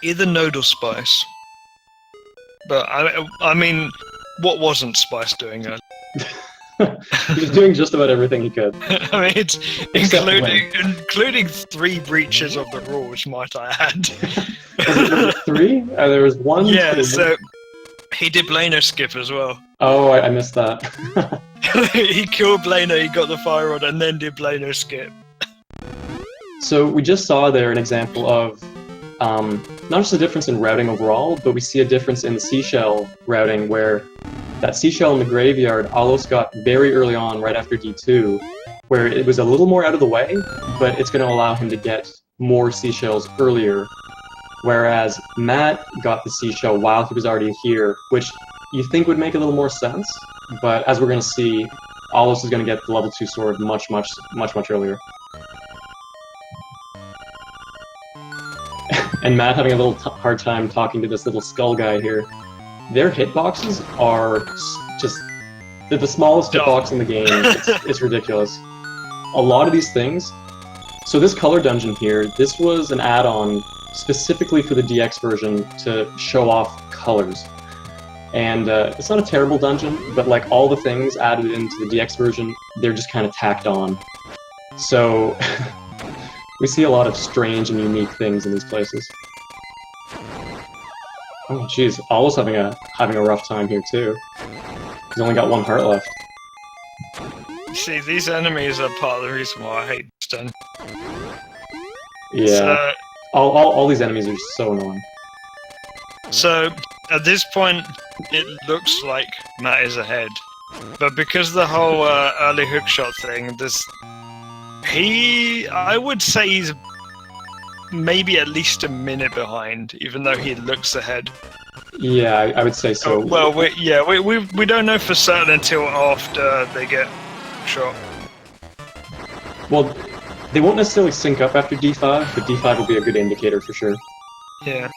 B: Either Node or Spice. But I mean, what wasn't Spice doing earlier?
A: He was doing just about everything he could.
B: I mean, it's including 3 breaches of the rules, might I add.
A: Was it 3? There was 1.
B: Yeah,
A: 2.
B: so he did Blainer skip as well.
A: Oh, I missed that.
B: He killed Blainer, he got the fire rod, and then did Blainer skip.
A: So we just saw there an example of not just a difference in routing overall, but we see a difference in the seashell routing, where that seashell in the graveyard, Aulos got very early on, right after D2, where it was a little more out of the way, but it's going to allow him to get more seashells earlier. Whereas Matt got the seashell while he was already here, which you think would make a little more sense, but as we're going to see, Aulos is going to get the level 2 sword much earlier. And Matt having a little hard time talking to this little skull guy here. Their hitboxes are just... they're the smallest hitbox in the game. It's ridiculous. A lot of these things... So this color dungeon here, this was an add-on specifically for the DX version to show off colors. And it's not a terrible dungeon, but like all the things added into the DX version, they're just kind of tacked on. So we see a lot of strange and unique things in these places. Oh jeez, Aulos having a rough time here too. He's only got 1 heart left.
B: See, these enemies are part of the reason why I hate this dungeon.
A: Yeah.
B: So,
A: all these enemies are so annoying.
B: So, at this point, it looks like Matt is ahead. But because the whole early hookshot thing, I would say he's maybe at least a minute behind, even though he looks ahead.
A: Yeah, I would say so.
B: Well, we don't know for certain until after they get shot.
A: Well, they won't necessarily sync up after D5, but D5 will be a good indicator for sure.
B: Yeah.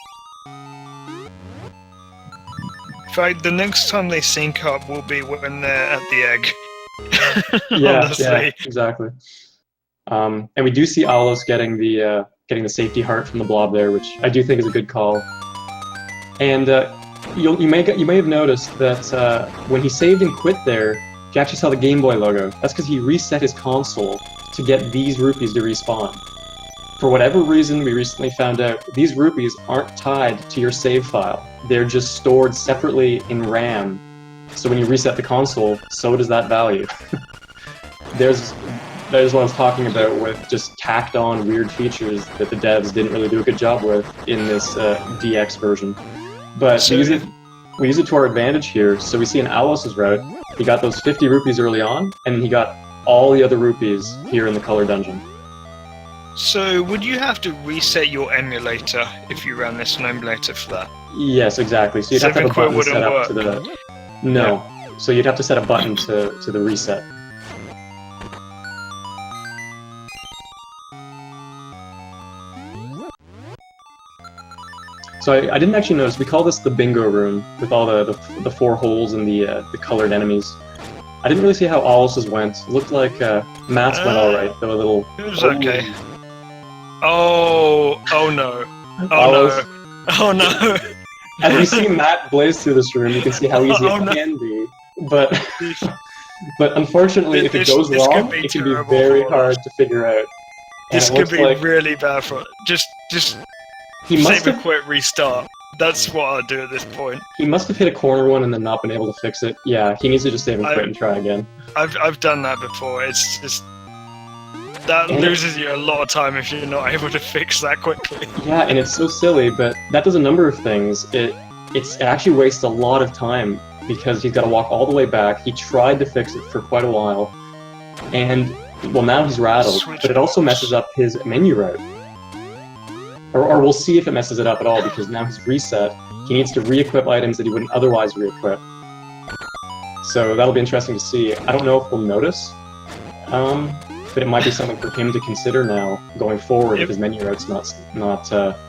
B: In fact, the next time they sync up will be when they're at the egg.
A: Yeah,
B: Honestly.
A: Exactly. And we do see Aulos getting the safety heart from the blob there, which I do think is a good call. And you may have noticed that when he saved and quit there, you actually saw the Game Boy logo. That's because he reset his console to get these rupees to respawn. For whatever reason, we recently found out these rupees aren't tied to your save file. They're just stored separately in RAM. So when you reset the console, so does that value. There's what I was talking about with just tacked on weird features that the devs didn't really do a good job with in this DX version. But we use it to our advantage here. So we see in Aulos' route, he got those 50 rupees early on, and then he got all the other rupees here in the color dungeon.
B: So would you have to reset your emulator if you ran this on emulator for that?
A: Yes, exactly. So you'd have to have a button set up to the... No. Yeah. So you'd have to set a button to the reset. So I didn't actually notice, we call this the bingo room, with all the 4 holes and the colored enemies. I didn't really see how Aulos' went. It looked like Matt's went alright, though a little...
B: It was okay. Oh no. Oh no.
A: As we see Matt blaze through this room, you can see how easy it can be. but but unfortunately, if it goes
B: this could
A: wrong,
B: be
A: it can be
B: terrible
A: very
B: for
A: hard
B: us.
A: to figure out. And
B: This
A: it
B: could
A: looks
B: be
A: like
B: really bad for just
A: he must
B: save a
A: have
B: quick restart. That's what I'll do at this point.
A: hit a corner one and then not been able to fix it. Yeah, he needs to just save and quit
B: I-
A: and try again.
B: I've done that before. It's just that
A: And
B: loses you a lot of time if you're not able to fix that quickly.
A: yeah, and it's so silly, but that does a number of things. It actually wastes a lot of time because he's got to walk all the way back. He tried to fix it for quite a while, and well, now he's rattled.
B: Switch
A: But it also
B: modes.
A: messes up his menu route. Or we'll see if it messes it up at all because now he's reset. He needs to re-equip items that he wouldn't otherwise re-equip. So that'll be interesting to see. I don't know if we'll notice, but it might be something for him to consider now going forward if his menu route's not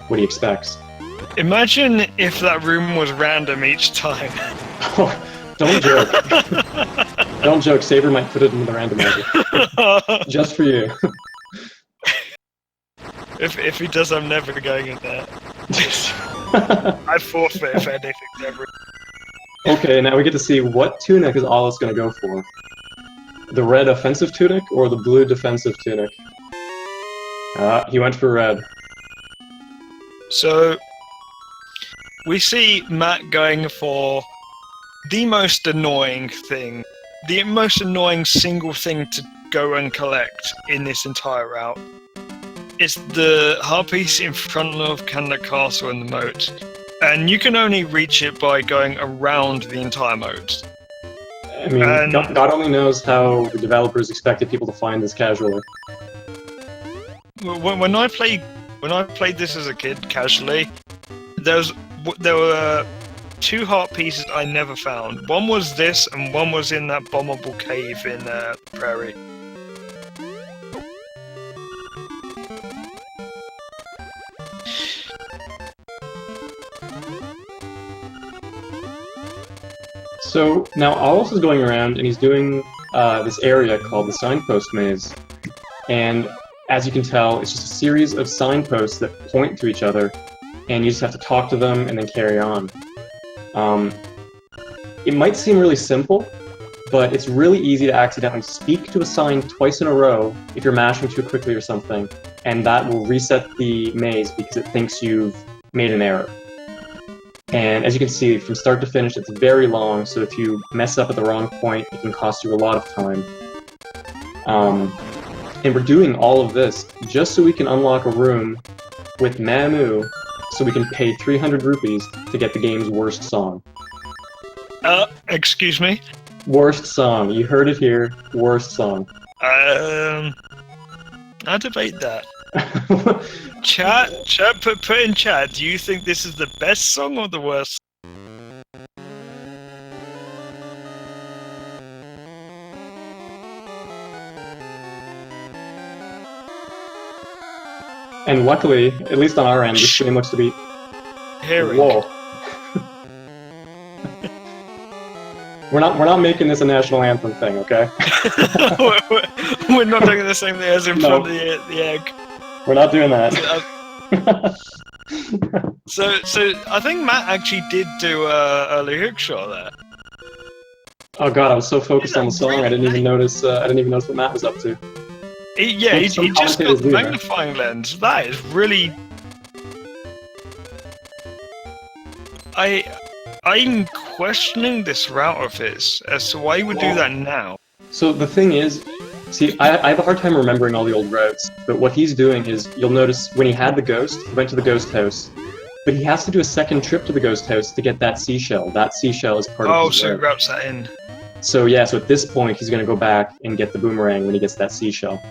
A: what he expects.
B: Imagine if that room was random each time.
A: Don't joke. Don't joke. Saber might put it in the randomizer. Just for you.
B: If he does, I'm never going in there. I forfeit if anything's ever.
A: Okay, now we get to see what tunic is aulos going to go for. The red offensive tunic or the blue defensive tunic? He went for red.
B: So we see Matt going for the most annoying thing, the most annoying single thing to go and collect in this entire route. It's the heart piece in front of Canada Castle in the moat, and you can only reach it by going around the entire moat.
A: I mean, God only knows how the developers expected people to find this casually.
B: When I played this as a kid casually, there were two heart pieces I never found. One was this, and one was in that bombable cave in Prairie.
A: So now aulos is going around and he's doing this area called the signpost maze. And as you can tell, it's just a series of signposts that point to each other, and you just have to talk to them and then carry on. It might seem really simple, but it's really easy to accidentally speak to a sign twice in a row if you're mashing too quickly or something, and that will reset the maze because it thinks you've made an error. And as you can see, from start to finish, it's very long, so if you mess up at the wrong point, it can cost you a lot of time. And we're doing all of this just so we can unlock a room with Mamu, so we can pay 300 rupees to get the game's worst song.
B: Excuse me?
A: Worst song. You heard it here. Worst song.
B: I debate that. Chat, put in chat, do you think this is the best song or the worst?
A: And luckily, at least on our end, this game looks to be...
B: Hearing.
A: Whoa. We're not making this a national anthem thing, okay?
B: We're not doing the same thing as in front of the egg.
A: We're not doing that.
B: So I think Matt actually did do a early hook shot there.
A: Oh god, I was so focused on the song, I didn't even notice what Matt was up to.
B: He just got
A: commentators
B: the
A: do that.
B: magnifying lens. That is really... I'm questioning this route of his as to why he would do that now.
A: So the thing is, see, I have a hard time remembering all the old routes, but what he's doing is, you'll notice when he had the ghost, he went to the ghost house, but he has to do a second trip to the ghost house to get that seashell. That seashell is part of his
B: so he
A: route.
B: routes that in.
A: So yeah, so at this point, he's going to go back and get the boomerang when he gets that seashell.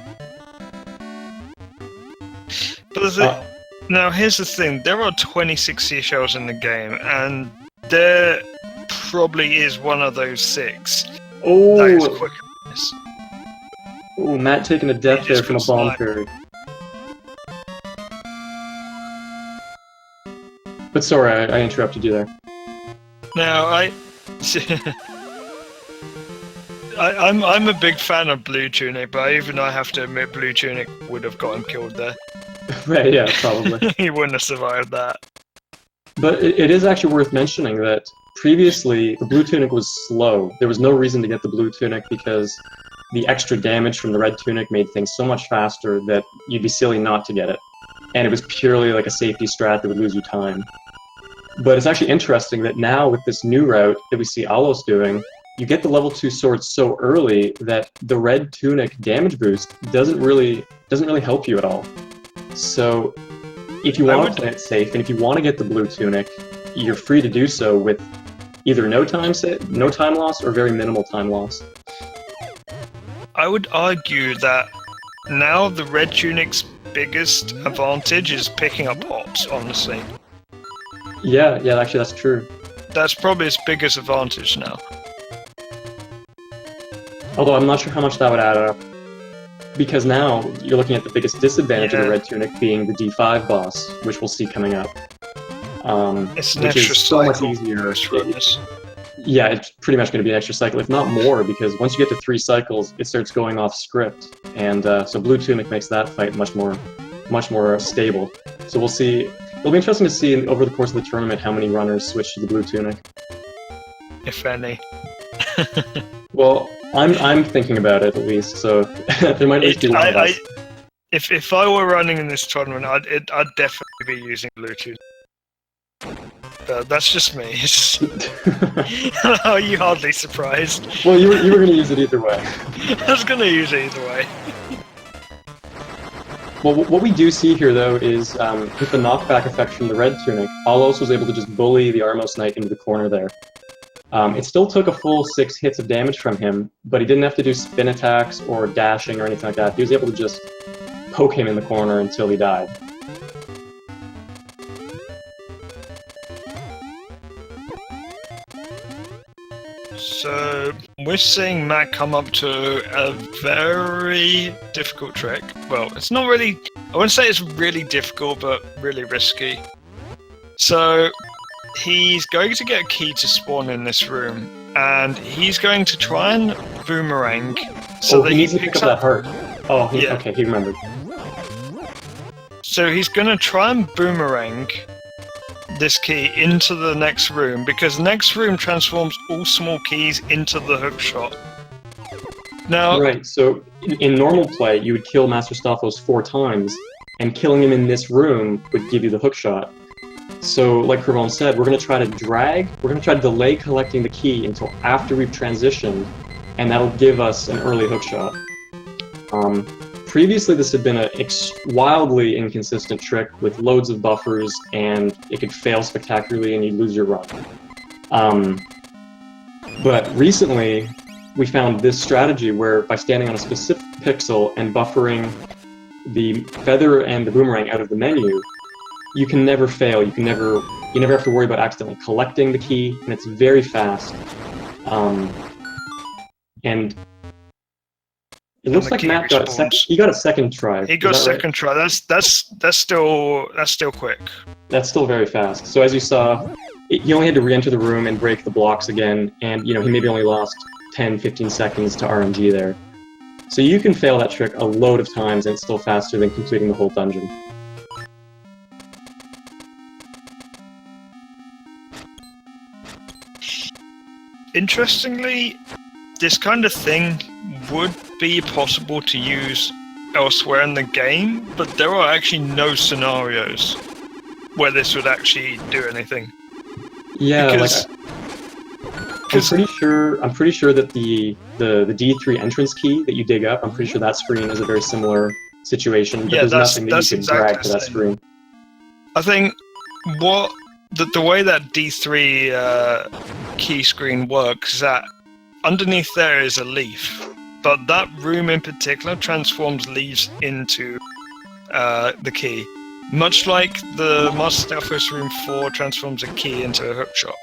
B: But now here's the thing, there are 26 seashells in the game, and there probably is one of those 6 that is
A: Oh,
B: quicker than this.
A: oh, Matt taking a death
B: He
A: there
B: just
A: from a
B: got
A: bomb
B: sniped.
A: parry. But sorry, I interrupted you there.
B: Now I'm a big fan of Blue Tunic, but I have to admit Blue Tunic would have got him killed there.
A: Right, yeah, probably.
B: He wouldn't have survived that.
A: But it is actually worth mentioning that previously the blue tunic was slow. There was no reason to get the blue tunic because the extra damage from the red tunic made things so much faster that you'd be silly not to get it. And it was purely like a safety strat that would lose you time. But it's actually interesting that now with this new route that we see aulos doing, you get the level 2 sword so early that the red tunic damage boost doesn't really help you at all. So if you want to play it safe, and if you want to get the blue tunic, you're free to do so with either no time loss or very minimal time loss.
B: I would argue that now the red tunic's biggest advantage is picking up hops, honestly.
A: Yeah, actually that's true.
B: That's probably its biggest advantage now.
A: Although I'm not sure how much that would add up. Because now you're looking at the biggest disadvantage of the red tunic being the D5 boss, which we'll see coming up.
B: It's an
A: which
B: extra
A: is so much
B: cycle.
A: easier.
B: Yeah,
A: it's pretty much going to be an extra cycle, if not more, because once you get to 3 cycles, it starts going off script, and so blue tunic makes that fight much more stable. So we'll see. It'll be interesting to see over the course of the tournament how many runners switch to the blue tunic.
B: If any.
A: Well, I'm thinking about it at least, so there might at least be one of us.
B: If I were running in this tournament, I'd definitely be using blue tunic. That's just me. Are you hardly surprised?
A: Well, you were going to use it either way.
B: I was going to use it either way.
A: Well, what we do see here, though, is with the knockback effect from the red tunic, aulos was able to just bully the Armos Knight into the corner there. It still took a full 6 hits of damage from him, but he didn't have to do spin attacks or dashing or anything like that. He was able to just poke him in the corner until he died.
B: So, we're seeing Matt come up to a very difficult trick. Well, it's not really... I wouldn't say it's really difficult, but really risky. So, he's going to get a key to spawn in this room, and he's going to try and boomerang so that
A: he needs to pick up that heart. Oh, okay, he remembered.
B: So he's going to try and boomerang this key into the next room, because the next room transforms all small keys into the hookshot. Now,
A: right, so in normal play, you would kill Master Stophos 4 times, and killing him in this room would give you the hookshot. So, like Kervon said, we're going to try to delay collecting the key until after we've transitioned, and that'll give us an early hookshot. Previously, this had been a wildly inconsistent trick with loads of buffers, and it could fail spectacularly and you'd lose your run. But recently, we found this strategy where by standing on a specific pixel and buffering the feather and the boomerang out of the menu, you can never fail. You never have to worry about accidentally collecting the key, and it's very fast. And it looks like Matt got a second try.
B: He got a second try. That's still quick.
A: That's still very fast. So as you saw, he only had to re-enter the room and break the blocks again, and he maybe only lost 10-15 seconds to RNG there. So you can fail that trick a load of times, and it's still faster than completing the whole dungeon.
B: Interestingly, this kind of thing would be possible to use elsewhere in the game, but there are actually no scenarios where this would actually do anything.
A: Yeah, I'm pretty sure that the D3 entrance key that you dig up, I'm pretty sure that screen is a very similar situation, but there's nothing that you can drag to that screen.
B: I think the way that D3 key screen works is that underneath there is a leaf, but that room in particular transforms leaves into the key, much like the Master Stophos Room 4 transforms a key into a hookshot.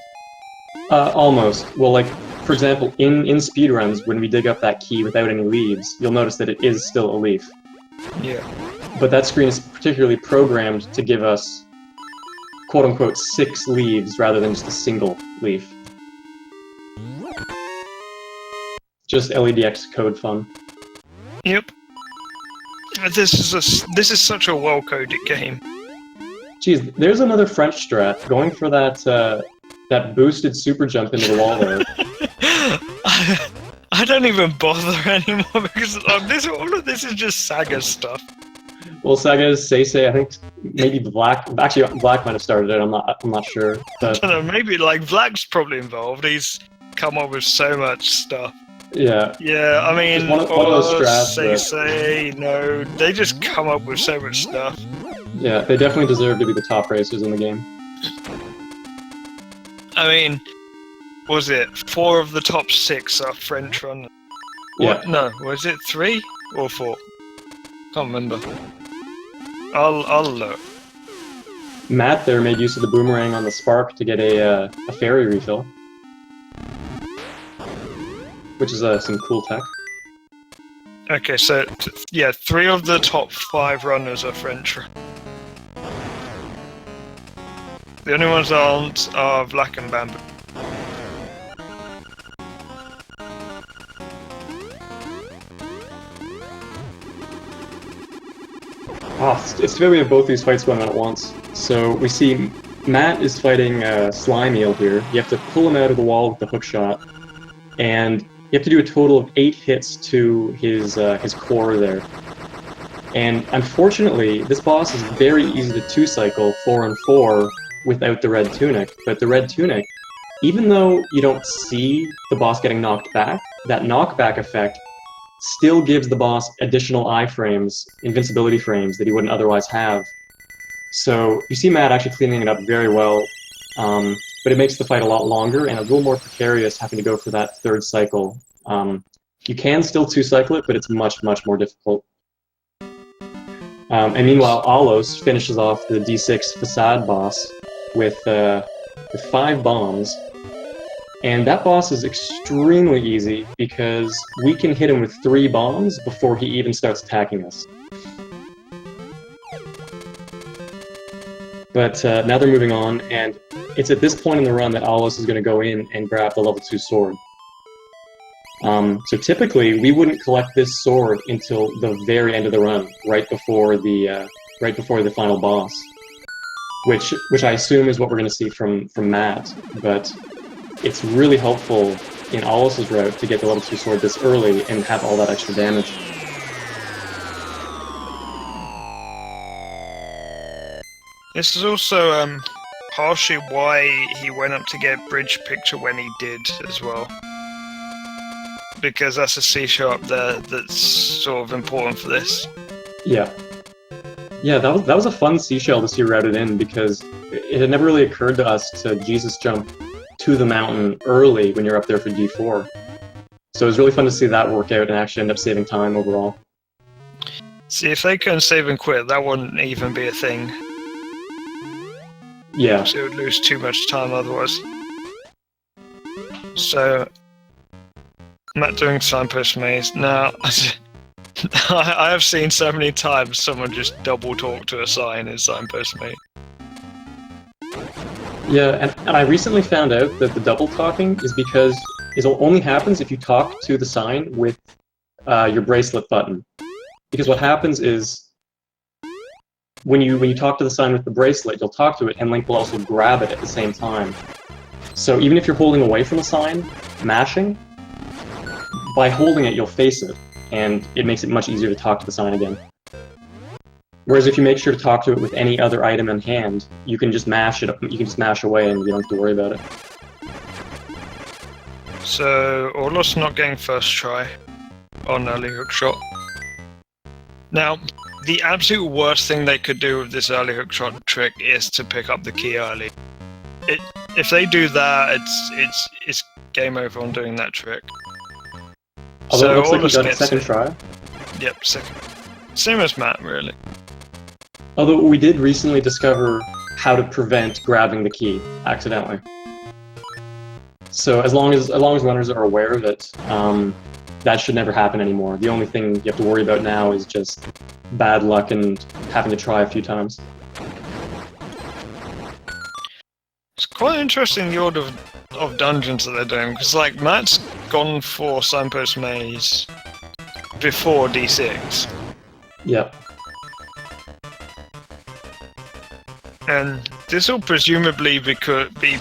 A: Almost. Well, for example, in speedruns, when we dig up that key without any leaves, you'll notice that it is still a leaf.
B: Yeah.
A: But that screen is particularly programmed to give us, quote-unquote, 6 leaves rather than just a single leaf. Just LADX code fun.
B: Yep. This is such a well-coded game.
A: Geez, there's another French strat going for that that boosted super jump into the wall there.
B: I don't even bother anymore because all of this is just Saga stuff.
A: Well, Saga's Say, I think maybe Black. Actually, Black might have started it. I'm not sure.
B: I
A: But
B: don't know. Maybe like Black's probably involved. He's come up with so much stuff.
A: yeah,
B: Yeah, I mean,
A: just one of those strats that
B: Say, no, they just come up with so much stuff.
A: yeah, they definitely deserve to be the top racers in the game.
B: I mean, was it 4 of the top 6 are French runners?
A: Yeah.
B: No, was it 3 or 4? Can't remember. I'll look.
A: Matt there made use of the boomerang on the Spark to get a fairy refill, which is some cool tech.
B: Okay, so yeah, 3 of the top 5 runners are French. The only ones that aren't are Black and Bamboo.
A: Oh, it's too bad we have both these fights going on at once. So we see Matt is fighting Slime Eel here. You have to pull him out of the wall with the hook shot, and you have to do a total of 8 hits to his core there. And unfortunately, this boss is very easy to 2-cycle 4 and 4 without the red tunic. But the red tunic, even though you don't see the boss getting knocked back, that knockback effect still gives the boss additional iframes, invincibility frames, that he wouldn't otherwise have. So you see Matt actually cleaning it up very well, but it makes the fight a lot longer and a little more precarious having to go for that 3rd cycle. You can still 2-cycle it, but it's much, much more difficult. And meanwhile, Aulos finishes off the D6 Facade boss with 5 bombs. And that boss is extremely easy because we can hit him with 3 bombs before he even starts attacking us. But now they're moving on, and it's at this point in the run that Aulos is going to go in and grab the level 2 sword. So typically, we wouldn't collect this sword until the very end of the run, right before the final boss, which I assume is what we're going to see from Matt. But it's really helpful in Aulos' route to get the level 2 sword this early and have all that extra damage.
B: This is also partially why he went up to get bridge picture when he did as well. Because that's a seashell up there that's sort of important for this.
A: Yeah. Yeah, that was a fun seashell to see routed in because it had never really occurred to us to Jesus jump to the mountain early when you're up there for D4. So it was really fun to see that work out and actually end up saving time overall.
B: See, if they couldn't save and quit, that wouldn't even be a thing.
A: Yeah.
B: So it would lose too much time otherwise. So, Matt doing signpost maze. Now, I have seen so many times someone just double talk to a sign in signpost maze.
A: Yeah, and I recently found out that the double talking is because it only happens if you talk to the sign with your bracelet button. Because what happens is when you talk to the sign with the bracelet, you'll talk to it, and Link will also grab it at the same time. So even if you're holding away from the sign, mashing, by holding it, you'll face it, and it makes it much easier to talk to the sign again. Whereas if you make sure to talk to it with any other item in hand, you can just mash it. You can just mash away, and you don't have to worry about it.
B: So Aulos not getting first try on early hook shot. Now, the absolute worst thing they could do with this early hook shot trick is to pick up the key early. If they do that, it's game over on doing that trick.
A: Although it looks like he
B: Aulos
A: got a
B: gets
A: second
B: it.
A: try.
B: Yep, second. Same as Matt, really.
A: Although we did recently discover how to prevent grabbing the key accidentally. So as long as runners are aware of it, that should never happen anymore. The only thing you have to worry about now is just bad luck and having to try a few times.
B: It's quite interesting the order of dungeons that they're doing, because like Matt's gone for signpost maze before D6.
A: Yep.
B: And This will presumably be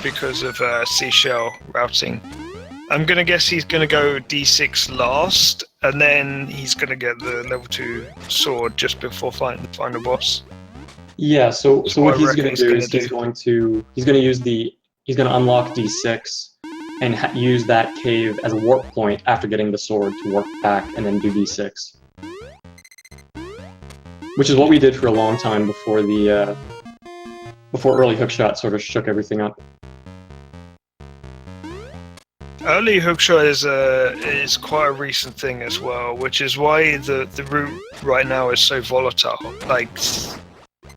B: because of seashell routing. I'm gonna guess he's gonna go D6 last, and then he's gonna get the level 2 sword just before fighting the final boss.
A: Yeah. So what he's going to do is he's going to unlock D6 and use that cave as a warp point after getting the sword to warp back and then do D6. Which is what we did for a long time before the before early hookshot sort of shook everything up.
B: Early hookshot is quite a recent thing as well, which is why the route right now is so volatile. Like,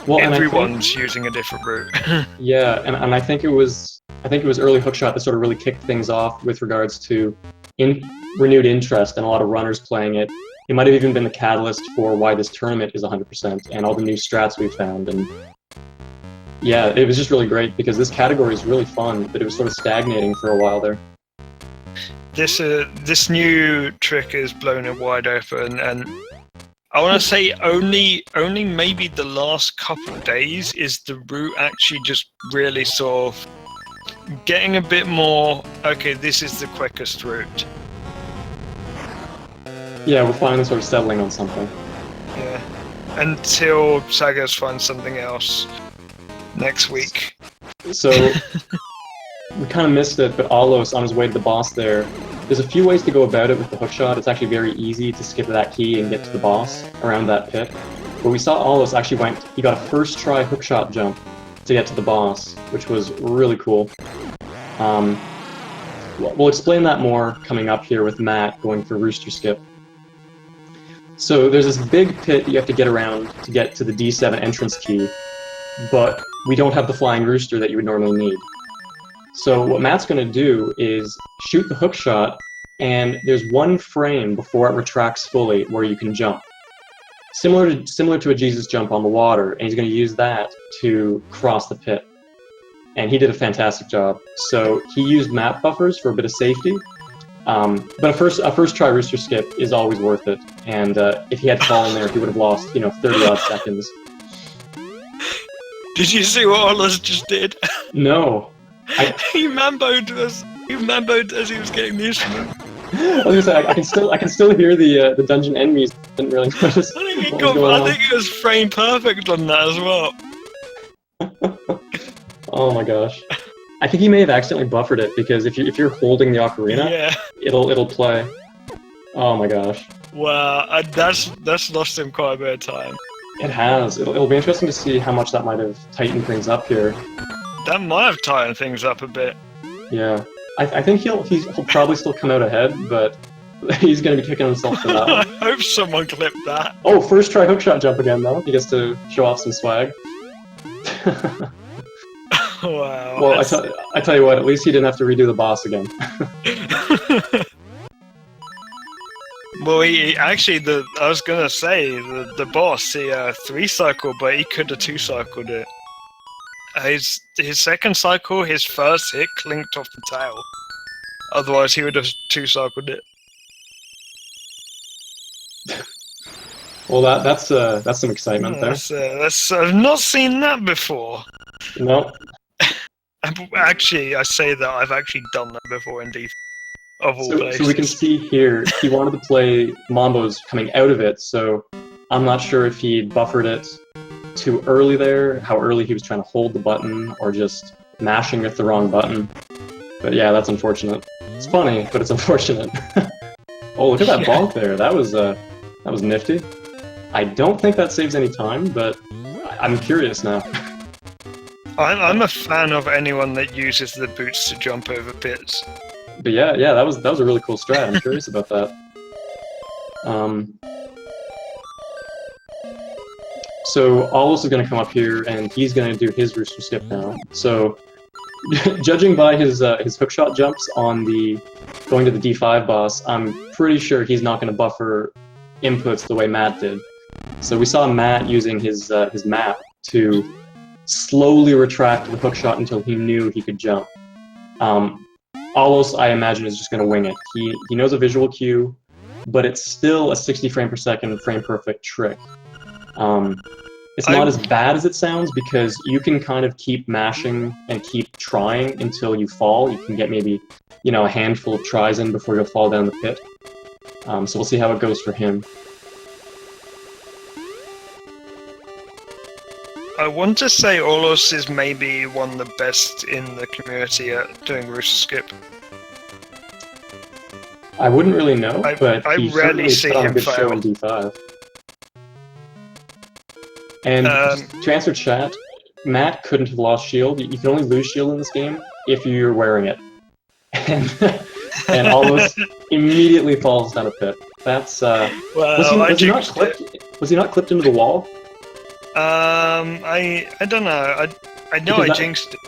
B: everyone's using a different route.
A: Yeah, and I think it was early hookshot that sort of really kicked things off with regards to renewed interest and a lot of runners playing it. It might have even been the catalyst for why this tournament is 100% and all the new strats we found. And yeah, it was just really great because this category is really fun, but it was sort of stagnating for a while there.
B: This new trick is blown it wide open, and I want to say only maybe the last couple of days is the route actually just really sort of getting a bit more, okay, this is the quickest route.
A: Yeah, we're finally sort of settling on something.
B: Yeah, until Sagas finds something else next week.
A: So we kind of missed it, but Aulos, on his way to the boss there's a few ways to go about it with the hookshot. It's actually very easy to skip that key and get to the boss around that pit. But we saw Aulos actually he got a first try hookshot jump to get to the boss, which was really cool. We'll explain that more coming up here with Matt going for Rooster Skip. So there's this big pit that you have to get around to get to the D7 entrance key, but we don't have the flying rooster that you would normally need. So what Matt's going to do is shoot the hookshot, and there's one frame before it retracts fully where you can jump. Similar to a Jesus jump on the water, and he's going to use that to cross the pit. And he did a fantastic job. So he used map buffers for a bit of safety, but a first try rooster skip is always worth it. And if he had fallen there, he would have lost 30 odd seconds.
B: Did you see what Aulos just did?
A: No.
B: He mamboed as he was getting the instrument.
A: I was gonna say I can still hear the dungeon enemies. Didn't really notice.
B: I think it was frame perfect on that as well.
A: Oh my gosh! I think he may have accidentally buffered it because if you're holding the ocarina,
B: yeah,
A: it'll play. Oh my gosh!
B: Wow, that's lost him quite a bit of time.
A: It has. It'll be interesting to see how much that might have tightened things up here.
B: That might have tightened things up a bit.
A: Yeah, I think he'll probably still come out ahead, but he's going to be kicking himself for that one.
B: I hope someone clipped that.
A: Oh, first try hookshot jump again though. He gets to show off some swag.
B: Wow.
A: Well, I tell you what, at least he didn't have to redo the boss again.
B: Well, I was gonna say the boss, he 3-cycled, but he could have 2-cycled it. His second cycle, his first hit clinked off the tail. Otherwise, he would have 2-cycled it.
A: Well, that's some excitement there.
B: I've not seen that before.
A: No.
B: Actually, I say that I've actually done that before in D4, of all places.
A: So we can see here, he wanted to play Mombos coming out of it, so I'm not sure if he buffered it too early there, how early he was trying to hold the button, or just mashing with the wrong button. But yeah, that's unfortunate. It's funny, but it's unfortunate. Oh, look at that bonk there. That was nifty. I don't think that saves any time, but I'm curious now.
B: I'm a fan of anyone that uses the boots to jump over pits.
A: But yeah, that was a really cool strat. I'm curious about that. So Aulos is going to come up here, and he's going to do his rooster skip now. So, judging by his hookshot jumps on going to the D5 boss, I'm pretty sure he's not going to buffer inputs the way Matt did. So we saw Matt using his map to slowly retract the hookshot until he knew he could jump. Aulos, I imagine, is just going to wing it. He knows a visual cue, but it's still a 60 frame per second frame perfect trick. It's not as bad as it sounds because you can kind of keep mashing and keep trying until you fall. You can get maybe, a handful of tries in before you'll fall down the pit. So we'll see how it goes for him.
B: I want to say Aulos is maybe one of the best in the community at doing rooster skip.
A: I wouldn't really know, but
B: I
A: he
B: rarely
A: certainly
B: see
A: put on a
B: him
A: good show
B: fail.
A: in D5. And just to answer chat, Matt couldn't have lost shield. You can only lose shield in this game if you're wearing it. And almost immediately falls down a pit. That's was he not clipped? Was he not clipped into the wall?
B: I don't know. I know I jinxed it.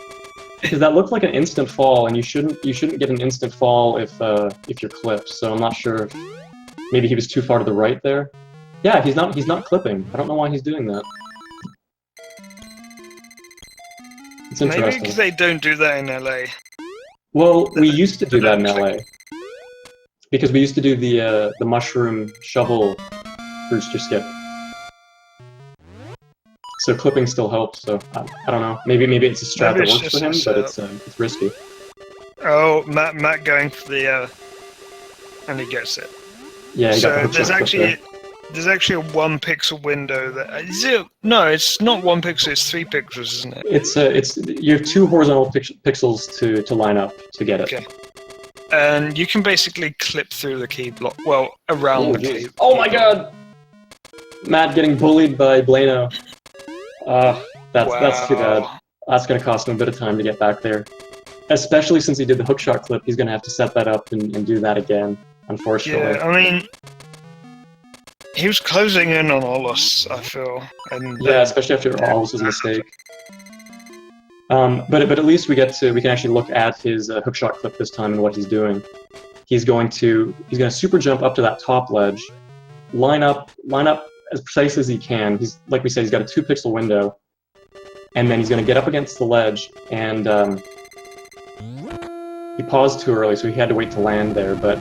A: Because that looked like an instant fall, and you shouldn't get an instant fall if you're clipped. So I'm not sure if maybe he was too far to the right there. Yeah, he's not clipping. I don't know why he's doing that. It's interesting.
B: Maybe because they don't do that in LA.
A: Well, we used to do that in LA. Because we used to do the mushroom shovel rooster skip. So clipping still helps, so I don't know. Maybe it's a strat that works for him, but it's risky.
B: Oh, Matt going for the and he gets it.
A: Yeah, he got the hook
B: there's
A: shot
B: actually there's actually a 1 pixel window that no, it's not 1 pixel, it's 3 pixels, isn't it?
A: It's you have 2 horizontal pixels to line up to get it.
B: Okay. And you can basically clip through the key block, well, around the key.
A: Oh my god! Matt getting bullied by Blano. That's too bad. That's gonna cost him a bit of time to get back there. Especially since he did the hookshot clip, he's gonna have to set that up and do that again, unfortunately.
B: Yeah, I mean, he was closing in on Aulos, I feel. And
A: yeah, especially after Aulos' mistake. But at least we can actually look at his hookshot clip this time and what he's doing. He's gonna super jump up to that top ledge, line up as precisely as he can. He's, like we said, he's got a 2 pixel window, and then he's gonna get up against the ledge, and he paused too early, so he had to wait to land there. But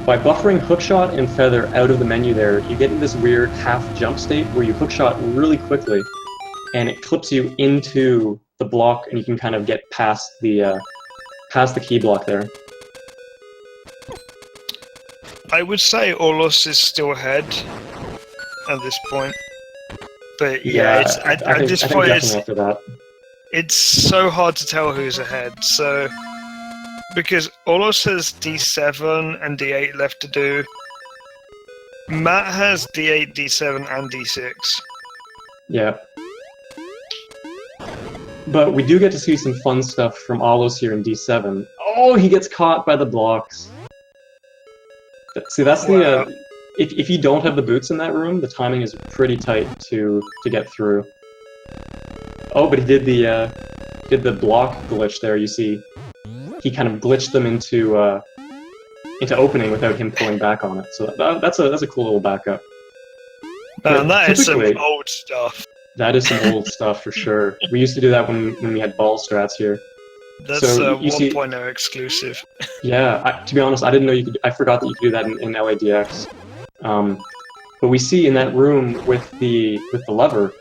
A: by buffering hookshot and feather out of the menu there, you get in this weird half jump state where you hookshot really quickly, and it clips you into the block, and you can kind of get past the key block there.
B: I would say Aulos is still ahead at this point, but yeah, at this point it's so hard to tell who's ahead. So because Aulos has D7 and D8 left to do, Matt has D8, D7, and D6.
A: Yeah. But we do get to see some fun stuff from Aulos here in D7. Oh, he gets caught by the blocks. See, that's the if you don't have the boots in that room, the timing is pretty tight to get through. Oh, but he did the block glitch there. You see, he kind of glitched them into opening without him pulling back on it. So that's a cool little backup.
B: Man, that is some old stuff.
A: That is some old stuff for sure. We used to do that when we had ball strats here.
B: That's a 1.0 exclusive.
A: Yeah, to be honest, I didn't know you could. I forgot that you could do that in LADX. But we see in that room with the lever,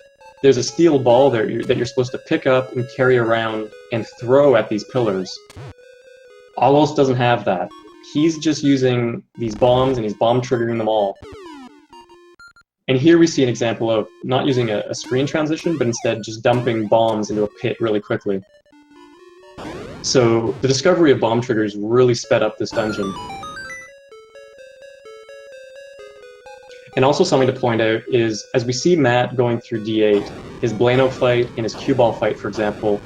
A: there's a steel ball there that you're supposed to pick up and carry around and throw at these pillars. Aulos doesn't have that. He's just using these bombs and he's bomb triggering them all. And here we see an example of not using a screen transition, but instead just dumping bombs into a pit really quickly. So the discovery of bomb triggers really sped up this dungeon. And also something to point out is, as we see Matt going through D8, his Blano fight and his cue ball fight, for example,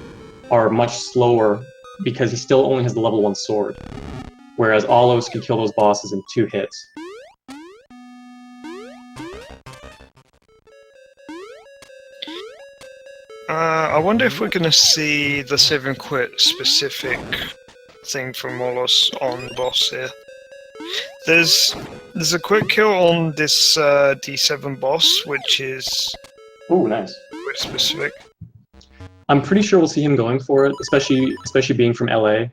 A: are much slower because he still only has the level 1 sword, whereas Aulos can kill those bosses in 2 hits.
B: I wonder if we're going to see the 7 quit specific thing from Aulos on the boss here. There's a quick kill on this D7 boss, which is
A: nice.
B: Quite specific.
A: I'm pretty sure we'll see him going for it, especially being from LA.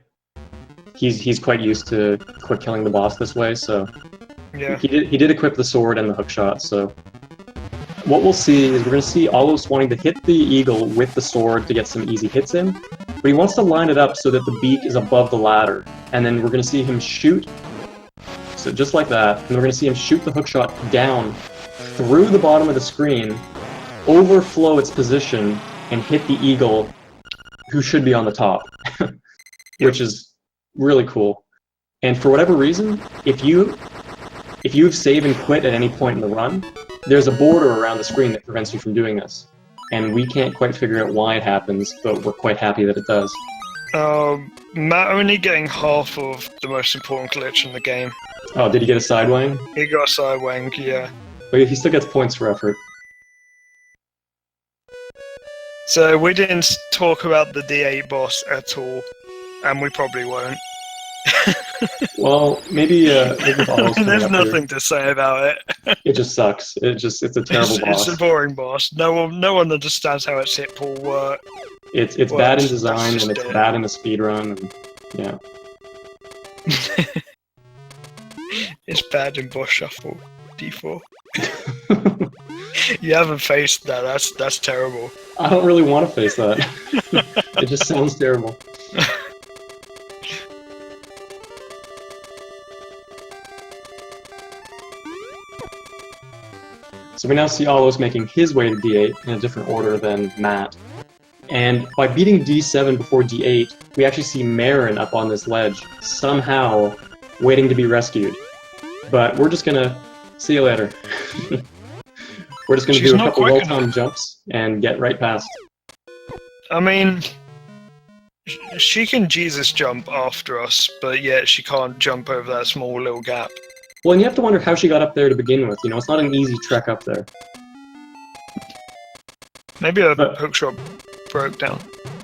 A: He's quite used to quick killing the boss this way, so
B: yeah.
A: He did equip the sword and the hookshot, so what we'll see is we're going to see Aulos wanting to hit the eagle with the sword to get some easy hits in, but he wants to line it up so that the beak is above the ladder, and then we're going to see him shoot, so just like that, and we're going to see him shoot the hookshot down through the bottom of the screen, overflow its position, and hit the eagle, who should be on the top, which is really cool. And for whatever reason, if you've save and quit at any point in the run, there's a border around the screen that prevents you from doing this. And we can't quite figure out why it happens, but we're quite happy that it does.
B: Matt only getting half of the most important glitch in the game.
A: Oh, did he get a side wang?
B: He got a side wang, yeah.
A: But he still gets points for effort.
B: So we didn't talk about the D8 boss at all, and we probably won't.
A: Well, maybe
B: there's nothing to say about it.
A: It just sucks. It's a terrible boss.
B: It's a boring boss. No one understands how its hit pool works.
A: It's bad in design and it's bad in the speedrun. And yeah.
B: It's bad in boss shuffle. D4. You haven't faced that. That's terrible.
A: I don't really want to face that. It just sounds terrible. So we now see Aulos making his way to D8 in a different order than Matt. And by beating D7 before D8, we actually see Marin up on this ledge, somehow waiting to be rescued. But we're just gonna see you later. We're just gonna do a couple well-timed jumps and get right past.
B: I mean, she can Jesus jump after us, but yet she can't jump over that small little gap.
A: Well, and you have to wonder how she got up there to begin with. You know, it's not an easy trek up there.
B: Maybe a hookshot broke down.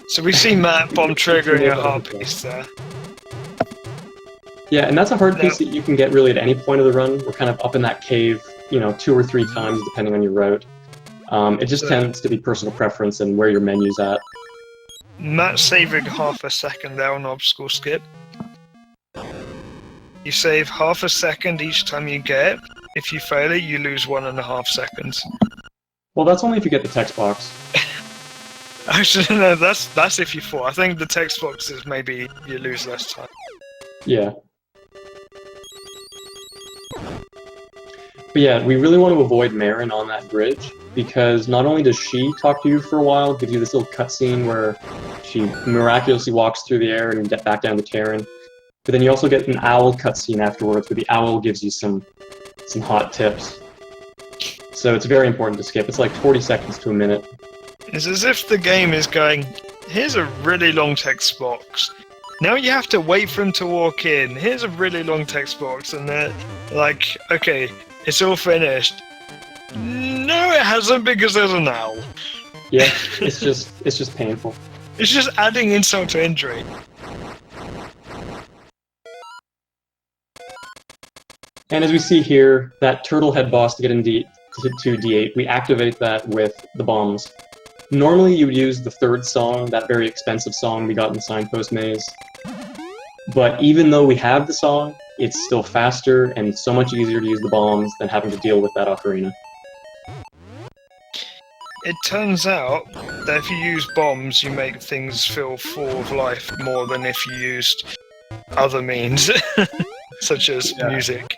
B: So we see Matt bomb triggering a hard piece there.
A: Yeah, and that's a hard piece that you can get really at any point of the run. We're kind of up in that cave, you know, 2 or 3 times depending on your route. It just tends to be personal preference and where your menu's at.
B: Matt saving half a second there on obstacle skip. You save half a second each time you get it. If you fail it, you lose 1.5 seconds.
A: Well, that's only if you get the text box.
B: Actually, no, that's if you fall. I think the text box is maybe you lose less time.
A: Yeah. But yeah, we really want to avoid Marin on that bridge, because not only does she talk to you for a while, gives you this little cutscene where she miraculously walks through the air and get back down to Terran, but then you also get an owl cutscene afterwards where the owl gives you some hot tips. So it's very important to skip. It's like 40 seconds to a minute.
B: It's as if the game is going, here's a really long text box. Now you have to wait for him to walk in. Here's a really long text box, and they're like, okay, it's all finished. No, it hasn't, because there's an owl.
A: Yeah, it's just painful.
B: It's just adding insult to injury.
A: And as we see here, that turtle head boss to get in to D8, we activate that with the bombs. Normally you would use the third song, that very expensive song we got in the Signpost Maze. But even though we have the song, it's still faster and so much easier to use the bombs than having to deal with that ocarina.
B: It turns out that if you use bombs, you make things feel full of life more than if you used other means, such as music.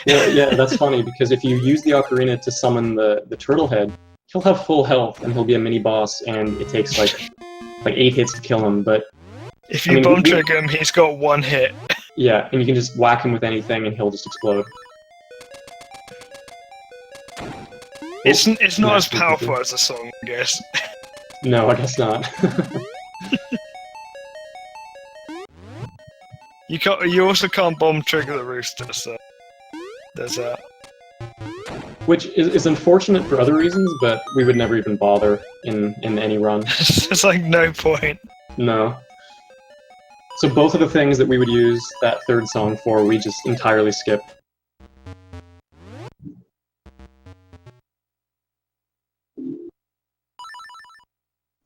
A: Yeah, that's funny, because if you use the ocarina to summon the turtle head, he'll have full health and he'll be a mini boss, and it takes like 8 hits to kill him. But
B: if you bomb trigger him, he's got 1 hit.
A: Yeah, and you can just whack him with anything and he'll just explode.
B: It's not as powerful as a song, I guess.
A: No, I guess not.
B: You also can't bomb trigger the rooster, so there's that.
A: Which is unfortunate for other reasons, but we would never even bother in any run.
B: It's like no point.
A: No. So both of the things that we would use that third song for, we just entirely skip.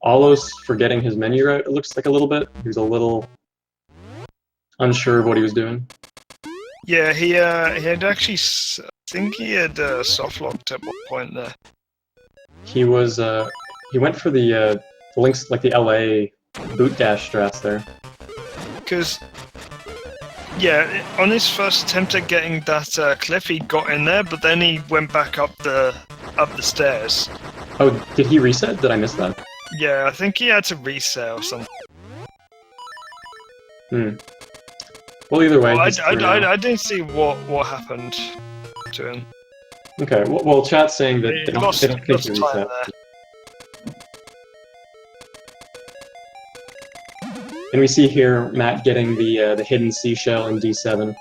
A: Aulos forgetting his menu route, it looks like a little bit. He was a little unsure of what he was doing.
B: Yeah, he had actually, I think he had soft locked at one point there.
A: he was he went for the links like the LA boot dash strats there.
B: Because, yeah, on his first attempt at getting that cliff, he got in there, but then he went back up the stairs.
A: Oh, did he reset? Did I miss that?
B: Yeah, I think he had to reset or something.
A: Well, either way,
B: Well, I didn't see what happened to him.
A: Okay. Well, chat's saying that
B: He
A: they don't
B: lost
A: think he
B: time
A: reset.
B: there.
A: And we see here Matt getting the hidden seashell in D7,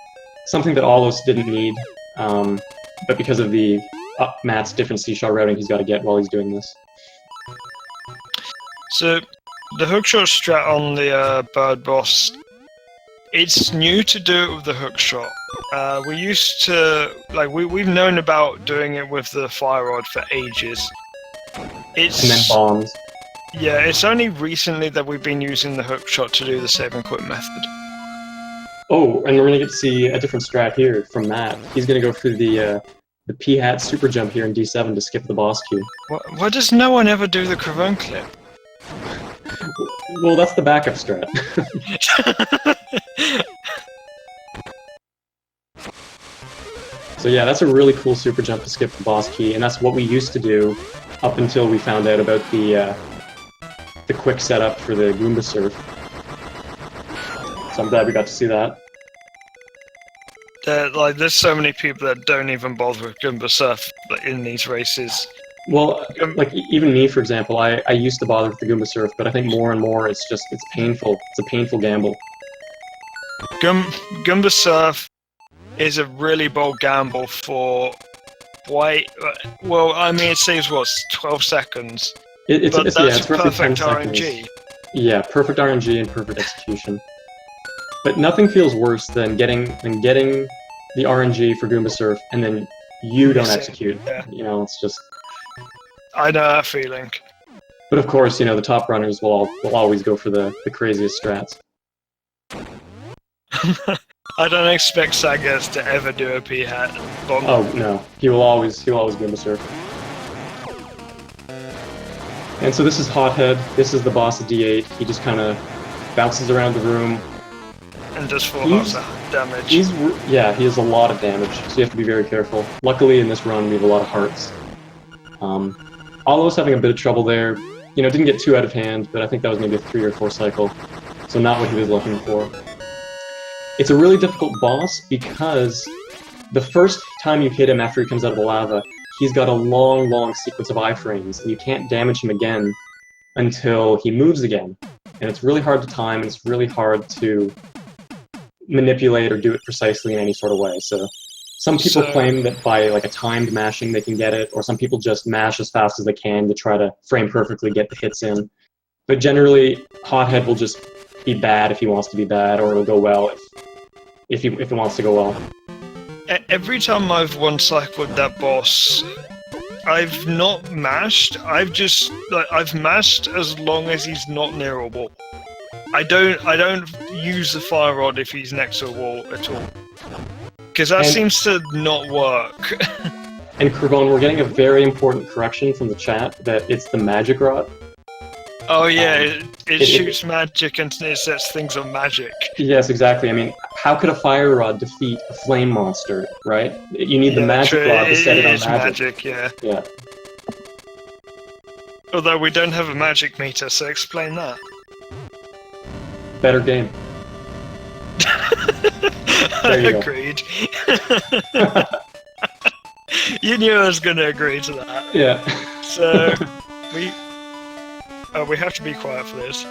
A: something that aulos didn't need, but because of the Matt's different seashell routing, he's got to get while he's doing this.
B: So, the hookshot strat on the bird boss, it's new to do it with the hookshot. We used to, like, we've known about doing it with the fire rod for ages.
A: And then bombs.
B: Yeah, it's only recently that we've been using the hookshot to do the save and quit method.
A: Oh, and we're gonna get to see a different strat here from Matt. He's gonna go through the P-hat super jump here in D7 to skip the boss queue.
B: Why does no one ever do the Cravone clip?
A: Well, that's the backup strat. So yeah, that's a really cool super jump to skip the boss key, and that's what we used to do up until we found out about the quick setup for the Goomba Surf. So I'm glad we got to see that.
B: There's so many people that don't even bother with Goomba Surf in these races.
A: Well, like even me, for example, I used to bother with the Goomba Surf, but I think more and more it's painful. It's a painful gamble.
B: Goomba Surf is a really bold gamble for well, I mean, it saves what, 12 seconds.
A: It's roughly 10
B: perfect
A: seconds.
B: RNG.
A: Yeah, perfect RNG and perfect execution. But nothing feels worse than getting the RNG for Goomba Surf and then you don't execute.
B: Yeah.
A: You know, it's just.
B: I know that feeling.
A: But of course, you know, the top runners will always go for the craziest strats.
B: I don't expect Sagas to ever do a P-hat.
A: Oh no, he will always Goomba Surf. And so this is Hothead. This is the boss of D8. He just kind of bounces around the room.
B: And does full hearts of damage.
A: He has a lot of damage, so you have to be very careful. Luckily, in this run, we have a lot of hearts. Aulos having a bit of trouble there. You know, didn't get too out of hand, but I think that was maybe a 3 or 4 cycle. So not what he was looking for. It's a really difficult boss because the first time you hit him after he comes out of the lava, he's got a long, long sequence of iframes, and you can't damage him again until he moves again. And it's really hard to time, and it's really hard to manipulate or do it precisely in any sort of way. So some people claim that by like a timed mashing they can get it, or some people just mash as fast as they can to try to frame perfectly get the hits in. But generally, Hothead will just be bad if he wants to be bad, or it'll go well if it wants to go well.
B: Every time I've one-cycled that boss, I've not mashed. I've mashed as long as he's not near a wall. I don't use the fire rod if he's next to a wall at all, because that seems to not work.
A: And Cravone, we're getting a very important correction from the chat that it's the magic rod.
B: Oh yeah, it shoots magic and it sets things on magic.
A: Yes, exactly. I mean, how could a fire rod defeat a flame monster, right? You need the magic rod to set it on magic. Yeah.
B: Although we don't have a magic meter, so explain that.
A: Better game. There you
B: Agreed. You knew I was going to agree to that.
A: Yeah.
B: So, we have to be quiet for this.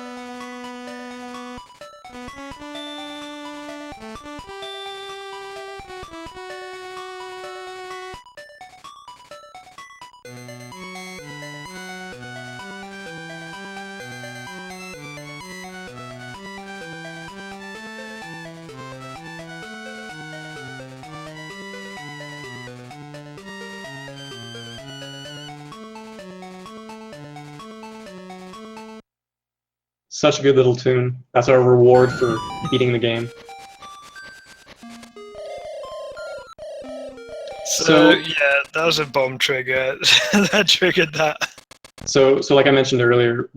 A: Such a good little tune. That's our reward for beating the game.
B: So yeah, that was a bomb trigger. That triggered that.
A: So like I mentioned earlier,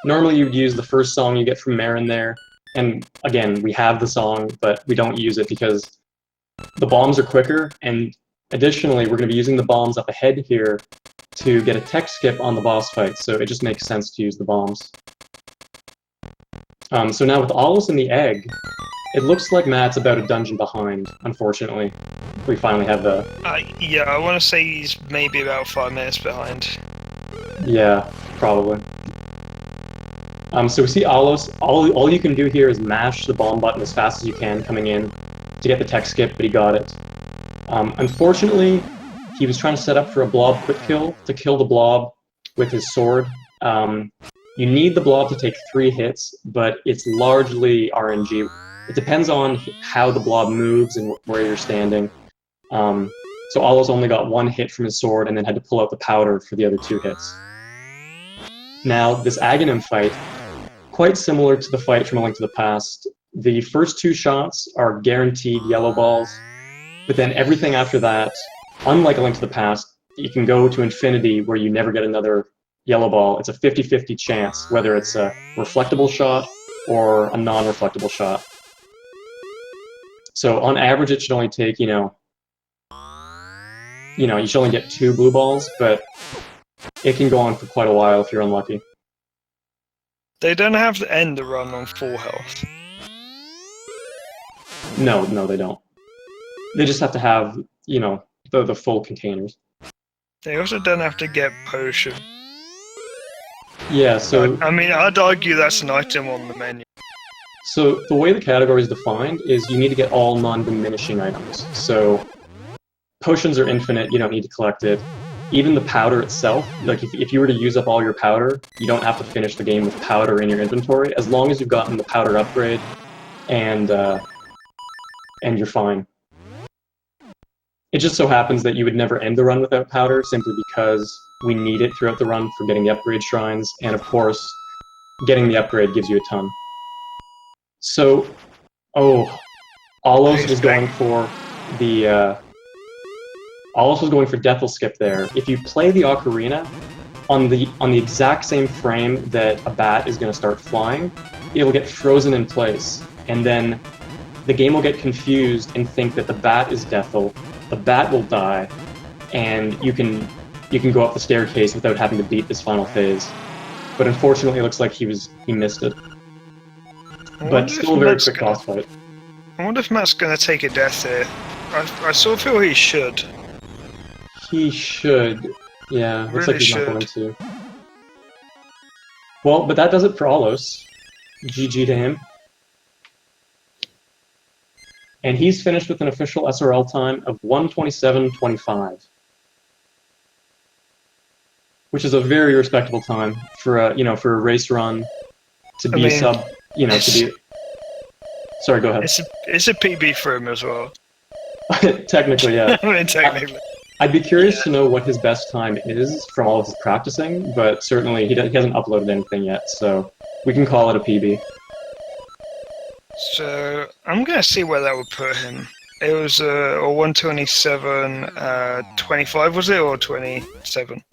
A: normally you would use the first song you get from Marin there, and again, we have the song, but we don't use it because the bombs are quicker, and additionally, we're going to be using the bombs up ahead here to get a tech skip on the boss fight, so it just makes sense to use the bombs. So now with aulos in the egg, it looks like Matt's about a dungeon behind, unfortunately. We finally have the...
B: Yeah, I want to say he's maybe about 5 minutes behind.
A: Yeah, probably. So we see aulos. All you can do here is mash the bomb button as fast as you can coming in to get the tech skip, but he got it. Unfortunately, he was trying to set up for a blob quick kill to kill the blob with his sword. You need the blob to take 3 hits, but it's largely RNG. It depends on how the blob moves and where you're standing. So aulos only got 1 hit from his sword and then had to pull out the powder for the other 2 hits. Now, this Aghanim fight, quite similar to the fight from A Link to the Past. The first 2 shots are guaranteed yellow balls, but then everything after that, unlike A Link to the Past, you can go to infinity where you never get another yellow ball. It's a 50-50 chance, whether it's a reflectable shot or a non-reflectable shot. So on average, it should only take, you should only get 2 blue balls, but it can go on for quite a while if you're unlucky.
B: They don't have to end the run on full health.
A: No, they don't. They just have to have, the full containers.
B: They also don't have to get potion.
A: Yeah, so...
B: I mean, I'd argue that's an item on the menu.
A: So the way the category is defined is you need to get all non-diminishing items. So potions are infinite, you don't need to collect it. Even the powder itself, like if you were to use up all your powder, you don't have to finish the game with powder in your inventory, as long as you've gotten the powder upgrade, and you're fine. It just so happens that you would never end the run without powder, simply because we need it throughout the run for getting the upgrade shrines, and of course, getting the upgrade gives you a ton. So, aulos was going for the... aulos was going for Death'll Skip there. If you play the Ocarina on the exact same frame that a bat is going to start flying, it'll get frozen in place, and then the game will get confused and think that the bat is Death'll, the bat will die, and you can go up the staircase without having to beat this final phase. But unfortunately, it looks like he missed it. But still a very quick boss fight.
B: I wonder if Matt's going to take a death here. I sort of feel he should.
A: He should. Yeah, looks
B: Really
A: like he's not going to. Well, but that does it for aulos. GG to him. And he's finished with an official SRL time of 1:27.25, which is a very respectable time for a race run to be to be. Sorry, go ahead.
B: It's a PB for him as well.
A: Technically, yeah.
B: I mean, technically.
A: I'd be curious to know what his best time is from all of his practicing, but certainly he hasn't uploaded anything yet, so we can call it a PB.
B: So I'm gonna see where that would put him. It was a 1:27.25, was it, or 27?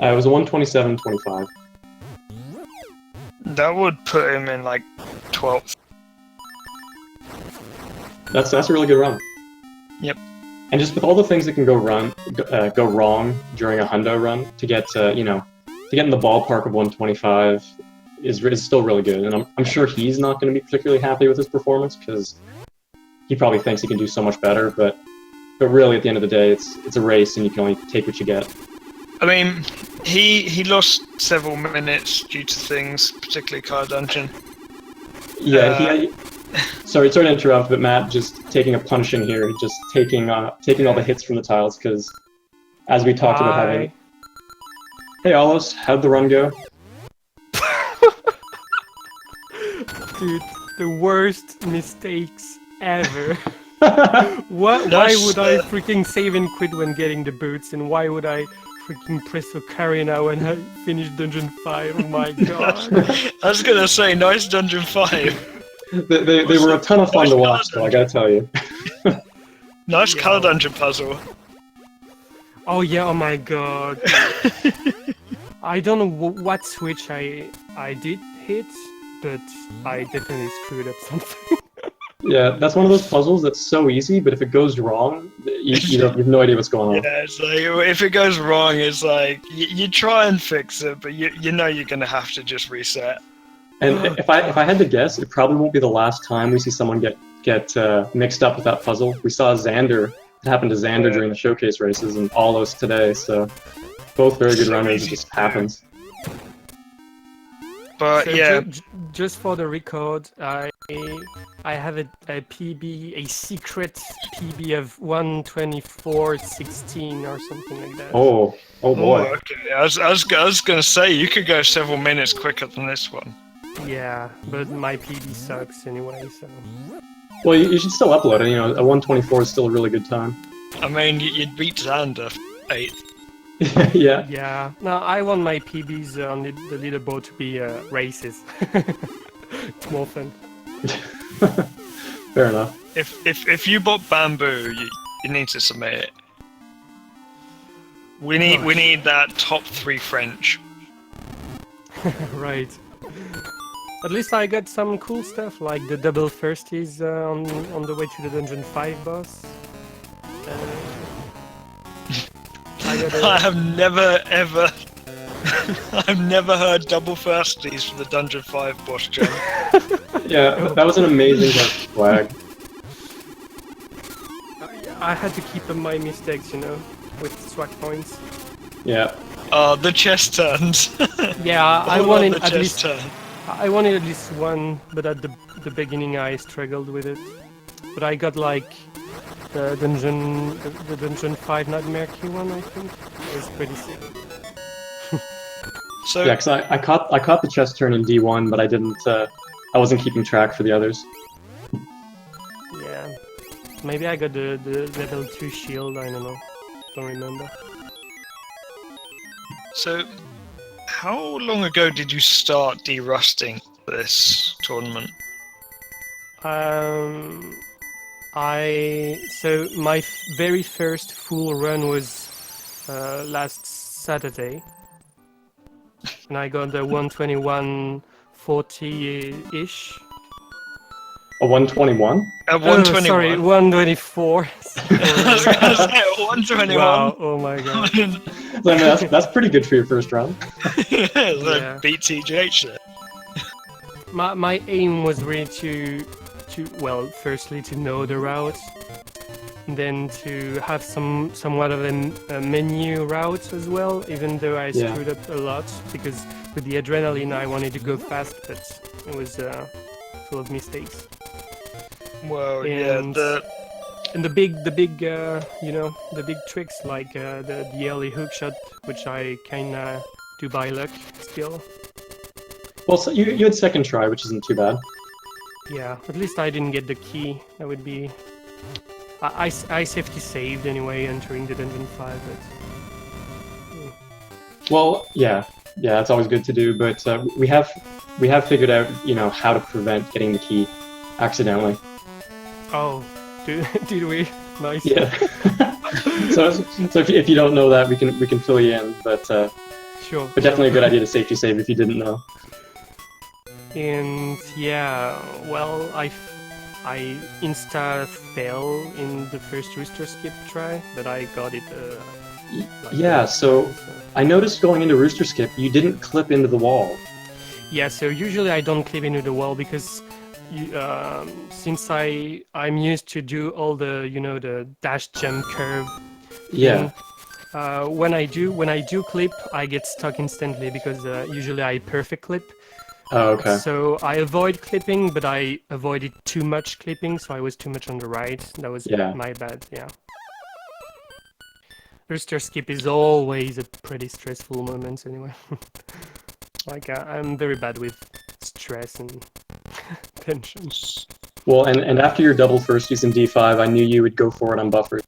A: It was a 1:27.25.
B: That would put him in like 12th.
A: That's a really good run.
B: Yep.
A: And just with all the things that can go wrong during a hundo run, to get to get in the ballpark of 125 is still really good. And I'm sure he's not going to be particularly happy with his performance because he probably thinks he can do so much better. But really, at the end of the day, it's a race, and you can only take what you get.
B: I mean, he lost several minutes due to things, particularly Car Dungeon.
A: Yeah, sorry to interrupt, but Matt just taking a punishing here, just taking all the hits from the tiles, because as we talked about having... Hey aulos, how'd the run go?
C: Dude, the worst mistakes ever. Why would I freaking save and quit when getting the boots, and why would I freaking press Ocarina when I finished Dungeon 5? Oh my god.
B: I was gonna say, nice Dungeon 5.
A: They were a ton of fun to watch, though, I gotta tell you.
B: Nice Color Dungeon puzzle.
C: Oh yeah, oh my god. I don't know what switch I did hit, but I definitely screwed up something.
A: Yeah, that's one of those puzzles that's so easy, but if it goes wrong, you have no idea what's going on.
B: Yeah, it's like if it goes wrong, it's like you try and fix it, but you know you're gonna have to just reset.
A: And if I had to guess, it probably won't be the last time we see someone get mixed up with that puzzle. We saw Xander. It happened to Xander during the showcase races and aulos today. So both very good
B: So
A: runners. It
B: easy
A: just
B: to do.
A: happens.
B: But
C: So
B: yeah,
C: just for the record, I have a PB, a secret PB of 1:24:16 or something like that.
A: Oh boy.
B: okay. I was gonna say you could go several minutes quicker than this one.
C: Yeah, but my PB sucks anyway, so...
A: Well, you should still upload it. You know, a 1:24 is still a really good time.
B: I mean, you'd beat Xander 8th.
A: Yeah.
C: Yeah, no, I want my PBs on the leaderboard to be races. It's more fun.
A: Fair enough.
B: If you bought Bamboo, you need to submit it. We need that top 3 French.
C: Right. At least I got some cool stuff, like the double firsties on the way to the Dungeon 5 boss.
B: I have never ever I've never heard double firsties for the Dungeon 5 boss jump.
A: Yeah, that was an amazing flag.
C: I had to keep on my mistakes, you know, with swag points.
A: Yeah.
B: The chest turns.
C: Yeah, I
B: All
C: wanted
B: the
C: at
B: chest
C: least
B: turn.
C: I wanted at least one, but at the beginning I struggled with it. But I got like the dungeon 5 Nightmare Key one, I think. It was pretty sick.
B: So
A: Yeah, because I caught the chest turn in D1, but I didn't. I wasn't keeping track for the others.
C: Yeah. Maybe I got the level 2 shield, I don't know. Don't remember.
B: So, how long ago did you start derusting this tournament?
C: So my very first full run was last Saturday, and I got the 121:40-ish.
A: A 121?
B: At 121.
C: Sorry, 124.
B: I was gonna say 121.
C: Wow! Oh my god.
A: So, I mean, that's pretty good for your first round.
C: Yeah.
B: Beat TGH there.
C: My aim was really to well, firstly to know the route, then to have somewhat of a menu route as well, even though I
A: Yeah.
C: screwed up a lot, because with the adrenaline I wanted to go fast, but it was full of mistakes.
B: Well,
C: And-
B: yeah,
C: And the big you know, the big tricks like the early hook shot, which I kinda do by luck still.
A: Well, so you had second try, which isn't too bad.
C: Yeah, at least I didn't get the key. That would be... I safety saved anyway entering the Dungeon 5, but...
A: Well, yeah, it's always good to do, but we have figured out, you know, how to prevent getting the key accidentally.
C: Oh, did we? Nice.
A: Yeah. so if you don't know that, we can fill you in, but
C: Sure.
A: definitely a good idea to safety save if you didn't know.
C: And yeah, well, I insta fell in the first rooster skip try, but I got it.
A: Yeah, so I noticed going into rooster skip, you didn't clip into the wall.
C: Yeah, so usually I don't clip into the wall because since I'm used to do all the, you know, the dash jump curve.
A: Yeah.
C: When I do clip, I get stuck instantly because usually I perfect clip.
A: Oh, okay.
C: So I avoid clipping, but I avoided too much clipping, so I was too much on the right. That was
A: Yeah.
C: my bad, yeah. Rooster skip is always a pretty stressful moment anyway. Like, I'm very bad with stress and tension.
A: Well, and after your double firsties in D5, I knew you would go for it on buffer.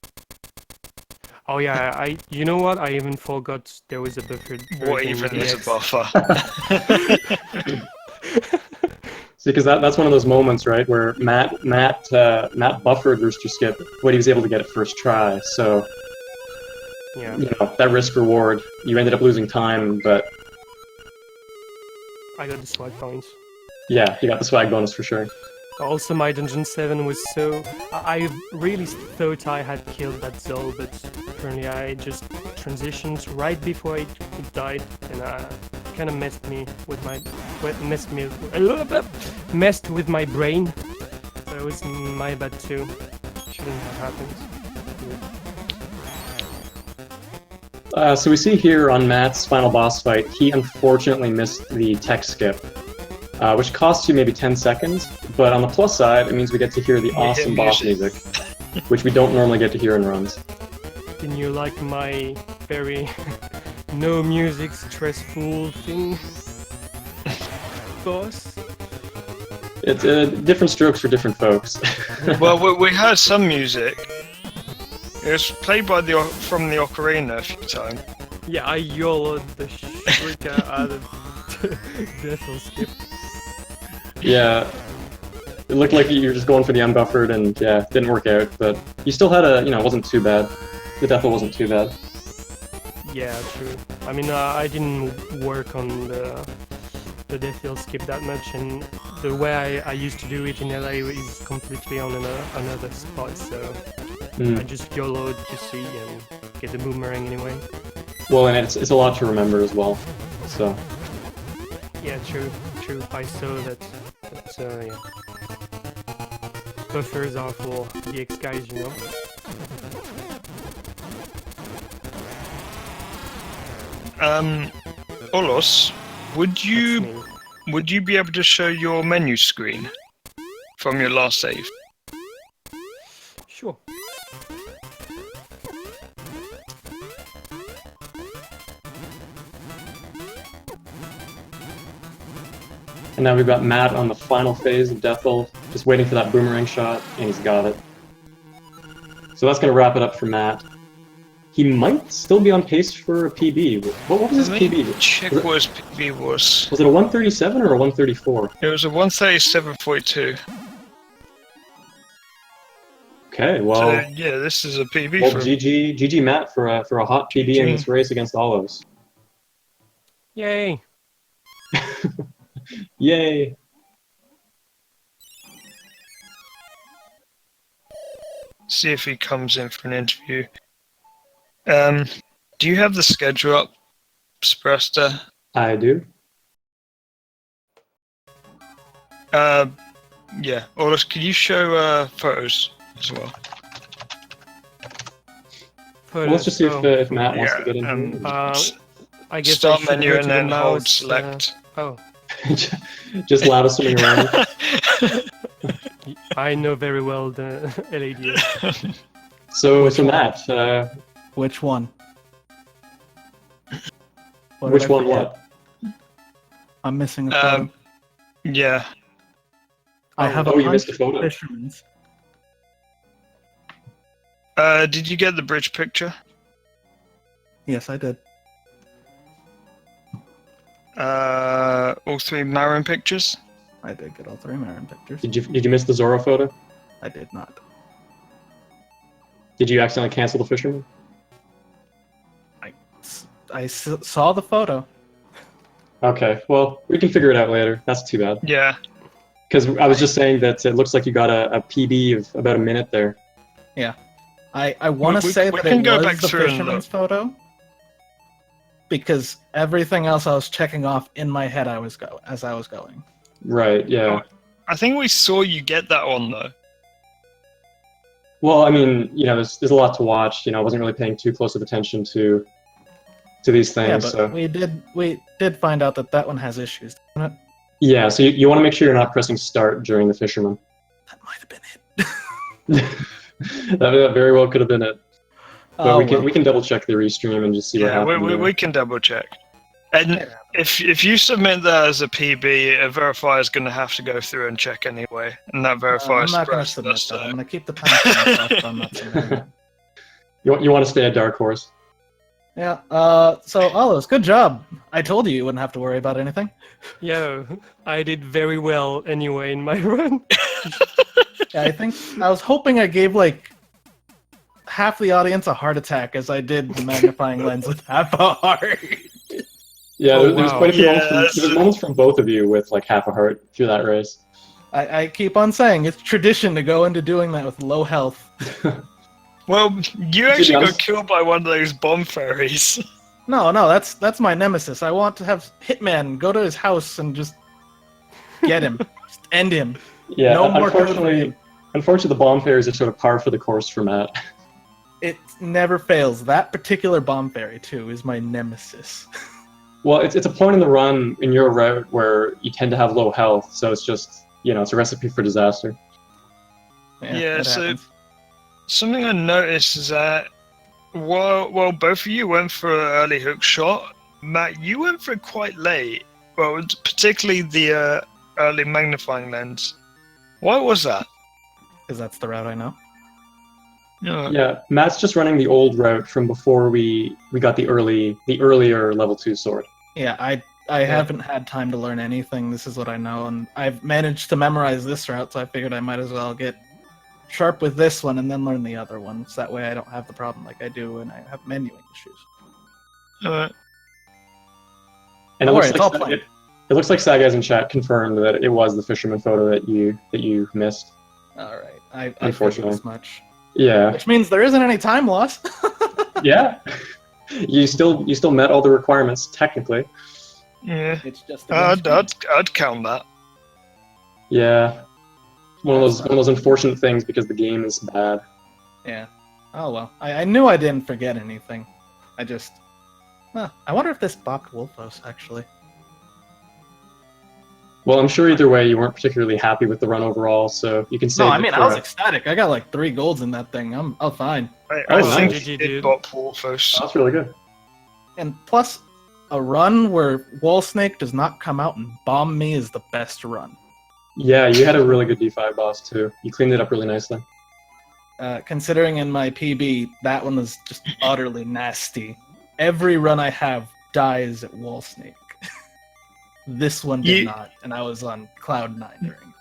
C: Oh yeah, you know what? I even forgot there was a buffered
B: what
C: version
B: even
C: with
B: is a
C: LADX.
B: buffer?
A: See, because that's one of those moments, right, where Matt buffered rooster skip, but he was able to get it first try. So,
C: Yeah.
A: you know, that risk reward, you ended up losing time, but
C: I got the swag points.
A: Yeah, you got the swag bonus for sure.
C: Also, my Dungeon 7 was so... I really thought I had killed that Zol, but apparently I just transitioned right before it died, and kind of messed with my brain. So it was my bad too. Shouldn't have happened.
A: So we see here on Matt's final boss fight, he unfortunately missed the tech skip, which costs you maybe 10 seconds, but on the plus side, it means we get to hear the awesome boss music, which we don't normally get to hear in runs.
C: Didn't you like my very no music, stressful thing, boss?
A: It's different strokes for different folks.
B: Well, we heard some music. It was played by from the ocarina a few times.
C: Yeah, I YOLO'd the shrika out of Death or Skip.
A: Yeah, it looked like you were just going for the unbuffered, and yeah, it didn't work out. But you still had it wasn't too bad. The Deathel wasn't too bad.
C: Yeah, true. I mean, I didn't work on the Death Hill Skip that much, and the way I used to do it in LA is completely on another spot, so I just YOLO'd to see and get the boomerang anyway.
A: Well, and it's a lot to remember as well, so...
C: Yeah, true. I saw that, yeah. Buffers are for DX guys, you know?
B: Aulos, would you be able to show your menu screen from your last save?
C: Sure.
A: And now we've got Matt on the final phase of Deathel, just waiting for that boomerang shot, and he's got it. So that's going to wrap it up for Matt. He might still be on pace for a PB. What was his PB?
B: Check what his PB was.
A: Was it a 137 or a 134?
B: It was a 137.2.
A: Okay, well...
B: So, yeah, this is a PB
A: well,
B: for...
A: GG Matt for a hot PB in this race against aulos.
C: Yay!
A: Yay!
B: See if he comes in for an interview. Do you have the schedule up, Spresta?
A: I do.
B: Yeah. Aulos, can you show photos as well?
A: Well, let's just see if Matt wants to get in here.
C: I guess
B: start
C: I should
B: menu
C: go
B: and
C: to the
B: then hold
C: mouse,
B: select.
C: Oh.
A: Just loud swimming around.
C: I know very well the LADX.
A: So Matt,
D: which one?
A: Which one? What?
D: I'm missing a photo.
B: Yeah.
D: I have
A: you missed a photo.
D: Fisherman's.
B: Did you get the bridge picture?
D: Yes, I did.
B: All three Marin pictures?
D: I did get all three Marin pictures.
A: Did you miss the Zoro photo?
D: I did not.
A: Did you accidentally cancel the fisherman?
D: I saw the photo.
A: Okay, well, we can figure it out later. That's too bad.
B: Yeah.
A: Because I was just saying that it looks like you got a PB of about a minute there.
D: Yeah. I want to say that
B: can
D: it
B: go
D: was
B: back
D: the
B: through and
D: fisherman's photo. Because everything else I was checking off in my head as I was going.
A: Right, yeah.
B: I think we saw you get that one, though.
A: Well, I mean, there's a lot to watch. I wasn't really paying too close of attention to these things.
D: Yeah, but
A: so.
D: we did find out that one has issues, doesn't it?
A: Yeah, so you want to make sure you're not pressing start during the fisherman.
D: That might have been it.
A: that very well could have been it. But
D: well.
A: we can double check the restream and just see what happens.
B: Yeah, we can double check. And if you submit that as a PB, a verifier is going to have to go through and check anyway, and that verifier.
D: I'm not going to submit that. I'm going to keep the pen to myself, but I'm not submitting it.
A: You want to stay a dark horse?
D: Yeah. So Aulos, good job. I told you wouldn't have to worry about anything.
C: Yo, I did very well anyway in my run.
D: Yeah, I was hoping I gave like half the audience a heart attack as I did the magnifying lens with half a heart.
A: Yeah,
C: Oh,
A: there's
C: wow.
A: quite a few
B: Yeah,
A: moments there's moments from both of you with like half a heart through that race.
D: I keep on saying it's tradition to go into doing that with low health.
B: Well, you
A: be
B: actually got
A: honest-
B: killed by one of those bomb fairies.
D: No, that's my nemesis. I want to have Hitman go to his house and just get him, just end him.
A: Yeah,
D: No more code for him.
A: unfortunately, the bomb fairies are sort of par for the course for Matt.
D: It never fails. That particular bomb fairy too is my nemesis.
A: Well, it's a point in the run in your route where you tend to have low health, so it's just it's a recipe for disaster.
B: Yeah,
D: that
B: so-
D: happens.
B: Something I noticed is that while both of you went for an early hook shot, Matt, you went for it quite late. Well, particularly the early magnifying lens. Why was that?
D: Because that's the route I know.
A: Yeah, Matt's just running the old route from before we got the earlier level 2 sword.
D: Yeah, I haven't had time to learn anything. This is what I know, and I've managed to memorize this route, so I figured I might as well get sharp with this one and then learn the other ones. That way I don't have the problem like I do when I have menuing issues.
B: Alright.
A: And
D: Don't
A: it
D: worry,
A: looks
D: it's all
A: like
D: planned.
A: it looks like Sagaz in chat confirmed that it was the fisherman photo that you missed.
D: Alright, I figured
A: Unfortunately.
D: as much.
A: Yeah.
D: Which means there isn't any time loss.
A: Yeah. You still met all the requirements technically.
B: Yeah.
D: It's just against me.
B: I'd count that.
A: Yeah. One of those unfortunate things because the game is bad.
D: Yeah. Oh well. I knew I didn't forget anything. I just... I wonder if this blocked Wolfos, actually.
A: Well, I'm sure either way you weren't particularly happy with the run overall, so you can say.
D: No, I mean, I was ecstatic. I got like 3 golds in that thing. I'm fine.
B: I
A: Oh,
B: think
A: nice.
B: you
C: GG,
B: did
C: dude.
B: bot Porthos.
A: That's really good.
D: And plus, a run where Wall Snake does not come out and bomb me is the best run.
A: Yeah, you had a really good D5 boss too. You cleaned it up really nicely.
D: Considering in my PB, that one was just utterly nasty. Every run I have dies at Wall Snake. This one did not, and I was on cloud 9 during.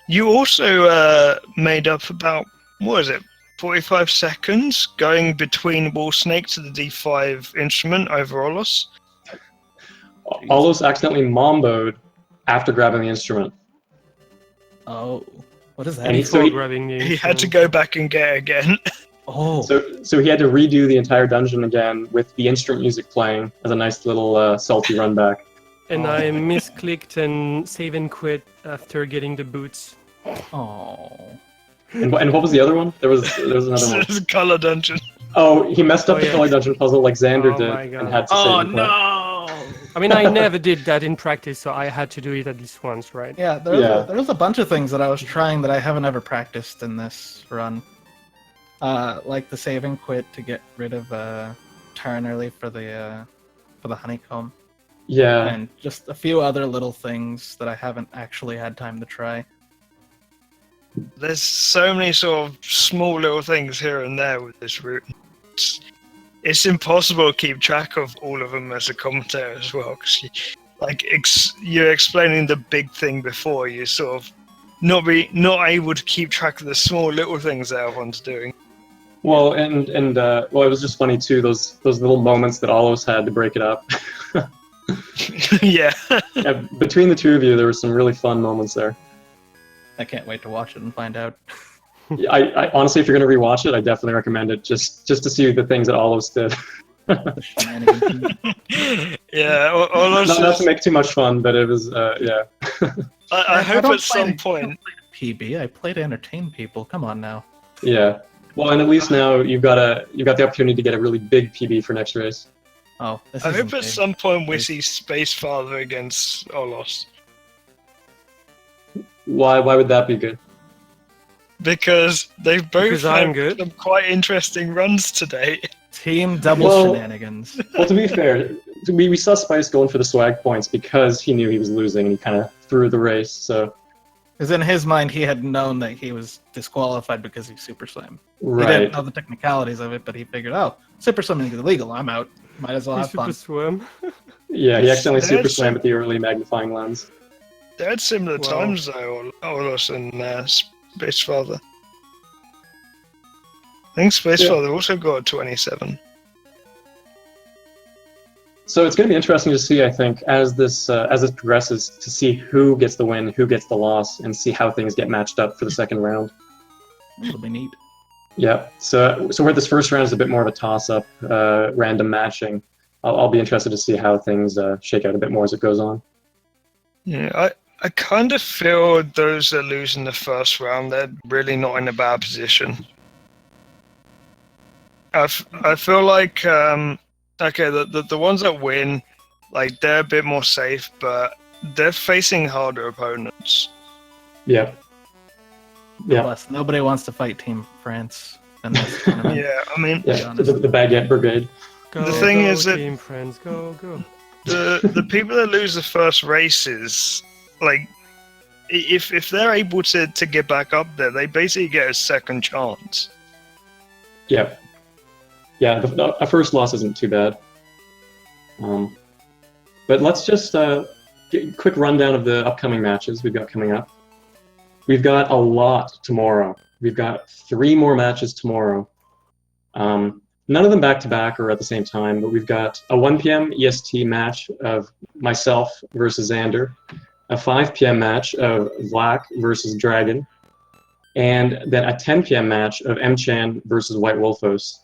B: You also made up about, what is it, 45 seconds going between Wall Snake to the D5 instrument over aulos.
A: Aulos accidentally momboed after grabbing the instrument.
D: Oh, what is that?
A: And he-
C: Before
A: so
C: grabbing the
B: He had to
C: instrument.
B: go back and get it again.
D: Oh,
A: So he had to redo the entire dungeon again with the instrument music playing as a nice little salty run back.
C: And
D: Oh.
C: I misclicked and save and quit after getting the boots.
D: oh.
A: And what was the other one? There was another one.
B: It's a color dungeon.
A: Oh, he messed up
C: Oh,
A: the
C: yeah.
A: color dungeon puzzle like Xander
C: Oh
A: did
C: my God.
A: and had to save
D: Oh
A: and quit.
D: no!
C: I mean, I never did that in practice, so I had to do it at least once, right?
D: Yeah, there's a bunch of things that I was trying that I haven't ever practiced in this run. Like the save and quit to get rid of turn early for the honeycomb,
A: Yeah.
D: and just a few other little things that I haven't actually had time to try.
B: There's so many sort of small little things here and there with this route. It's impossible to keep track of all of them as a commentator as well, because you're explaining the big thing before you sort of not able to keep track of the small little things that everyone's doing.
A: Well, and it was just funny too. Those little moments that Aulos had to break it up.
B: Yeah.
A: Yeah, between the two of you, there were some really fun moments there.
D: I can't wait to watch it and find out.
A: I honestly, if you're gonna rewatch it, I definitely recommend it just to see the things that Aulos did.
D: The shenanigans.
B: Yeah. All I was
A: Not to make too much fun, but it was yeah.
B: I hope
D: don't
B: at some
D: play
B: point.
D: PB, I play to entertain people. Come on now.
A: Yeah. Well, and at least now you've got the opportunity to get a really big PB for next race.
D: Oh, this
B: I
D: is.
B: hope at some point we see Space Father against Aulos.
A: Why would that be good?
B: Because they've both
C: Because I'm
B: had
C: good.
B: some quite interesting runs today.
D: Team double
A: Well-
D: shenanigans.
A: Well, to be fair, we saw Spice going for the swag points because he knew he was losing and he kind of threw the race. So
D: Because in his mind, he had known that he was disqualified because he super slammed. He
A: right.
D: didn't know the technicalities of it, but he figured, oh, super swimming is illegal. I'm out. Might as well
C: You
D: have fun.
C: super swim.
A: Yeah, he accidentally super
B: There's
A: slammed
B: some-
A: at the early magnifying lens.
B: They had similar
C: Wow.
B: times though, Aulos and Space Father. I think Space
A: Yeah.
B: Father also got a 27.
A: So it's going to be interesting to see, I think, as this progresses, to see who gets the win, who gets the loss, and see how things get matched up for the second round.
D: That'll be neat.
A: Yeah. So where this first round is a bit more of a toss-up, random matching. I'll be interested to see how things shake out a bit more as it goes on.
B: Yeah, I kind of feel those that lose in the first round, they're really not in a bad position. I feel like okay, the ones that win, like they're a bit more safe, but they're facing harder opponents.
A: Yeah. Yeah.
D: Plus, nobody wants to fight Team France in this tournament.
B: Yeah, I mean,
A: Yeah. The Baguette Brigade.
C: Go,
B: The thing
C: go,
B: is that-
C: Team Friends, go, go.
B: the people that lose the first races, like if they're able to get back up there, they basically get a second chance.
A: Yeah. Yeah. A first loss isn't too bad. But let's just get a quick rundown of the upcoming matches we've got coming up. We've got a lot tomorrow. We've got 3 more matches tomorrow. None of them back-to-back or at the same time, but we've got a 1 p.m. EST match of myself versus Xander, a 5 p.m. match of Vlak versus Dragon, and then a 10 p.m. match of M-Chan versus White Wolfos.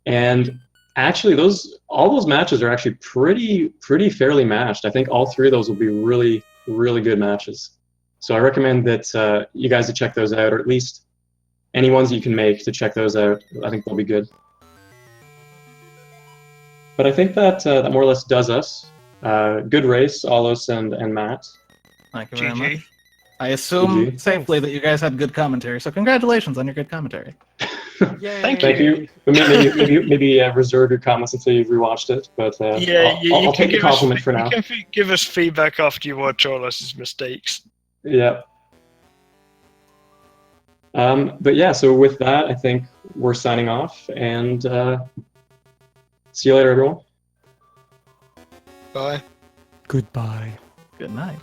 A: And actually, all those matches are actually pretty fairly matched. I think all 3 of those will be really, really good matches. So I recommend that you guys to check those out, or at least any ones you can make to check those out. I think they'll be good. But I think that that more or less does us. Good race, Aulos and Matt.
D: Thank you very
B: GG.
D: much. I assume
A: GG.
D: safely that you guys had good commentary, so congratulations on your good commentary.
C: Yay.
B: Thank
A: Thank you. But maybe reserve your comments until you've rewatched it. But
B: Yeah,
A: I'll take the
B: give us
A: compliment for now.
B: You can give us feedback after you watch all us mistakes.
A: Yeah. But yeah, so with that, I think we're signing off, and see you later, everyone.
B: Bye.
C: Goodbye.
D: Good night.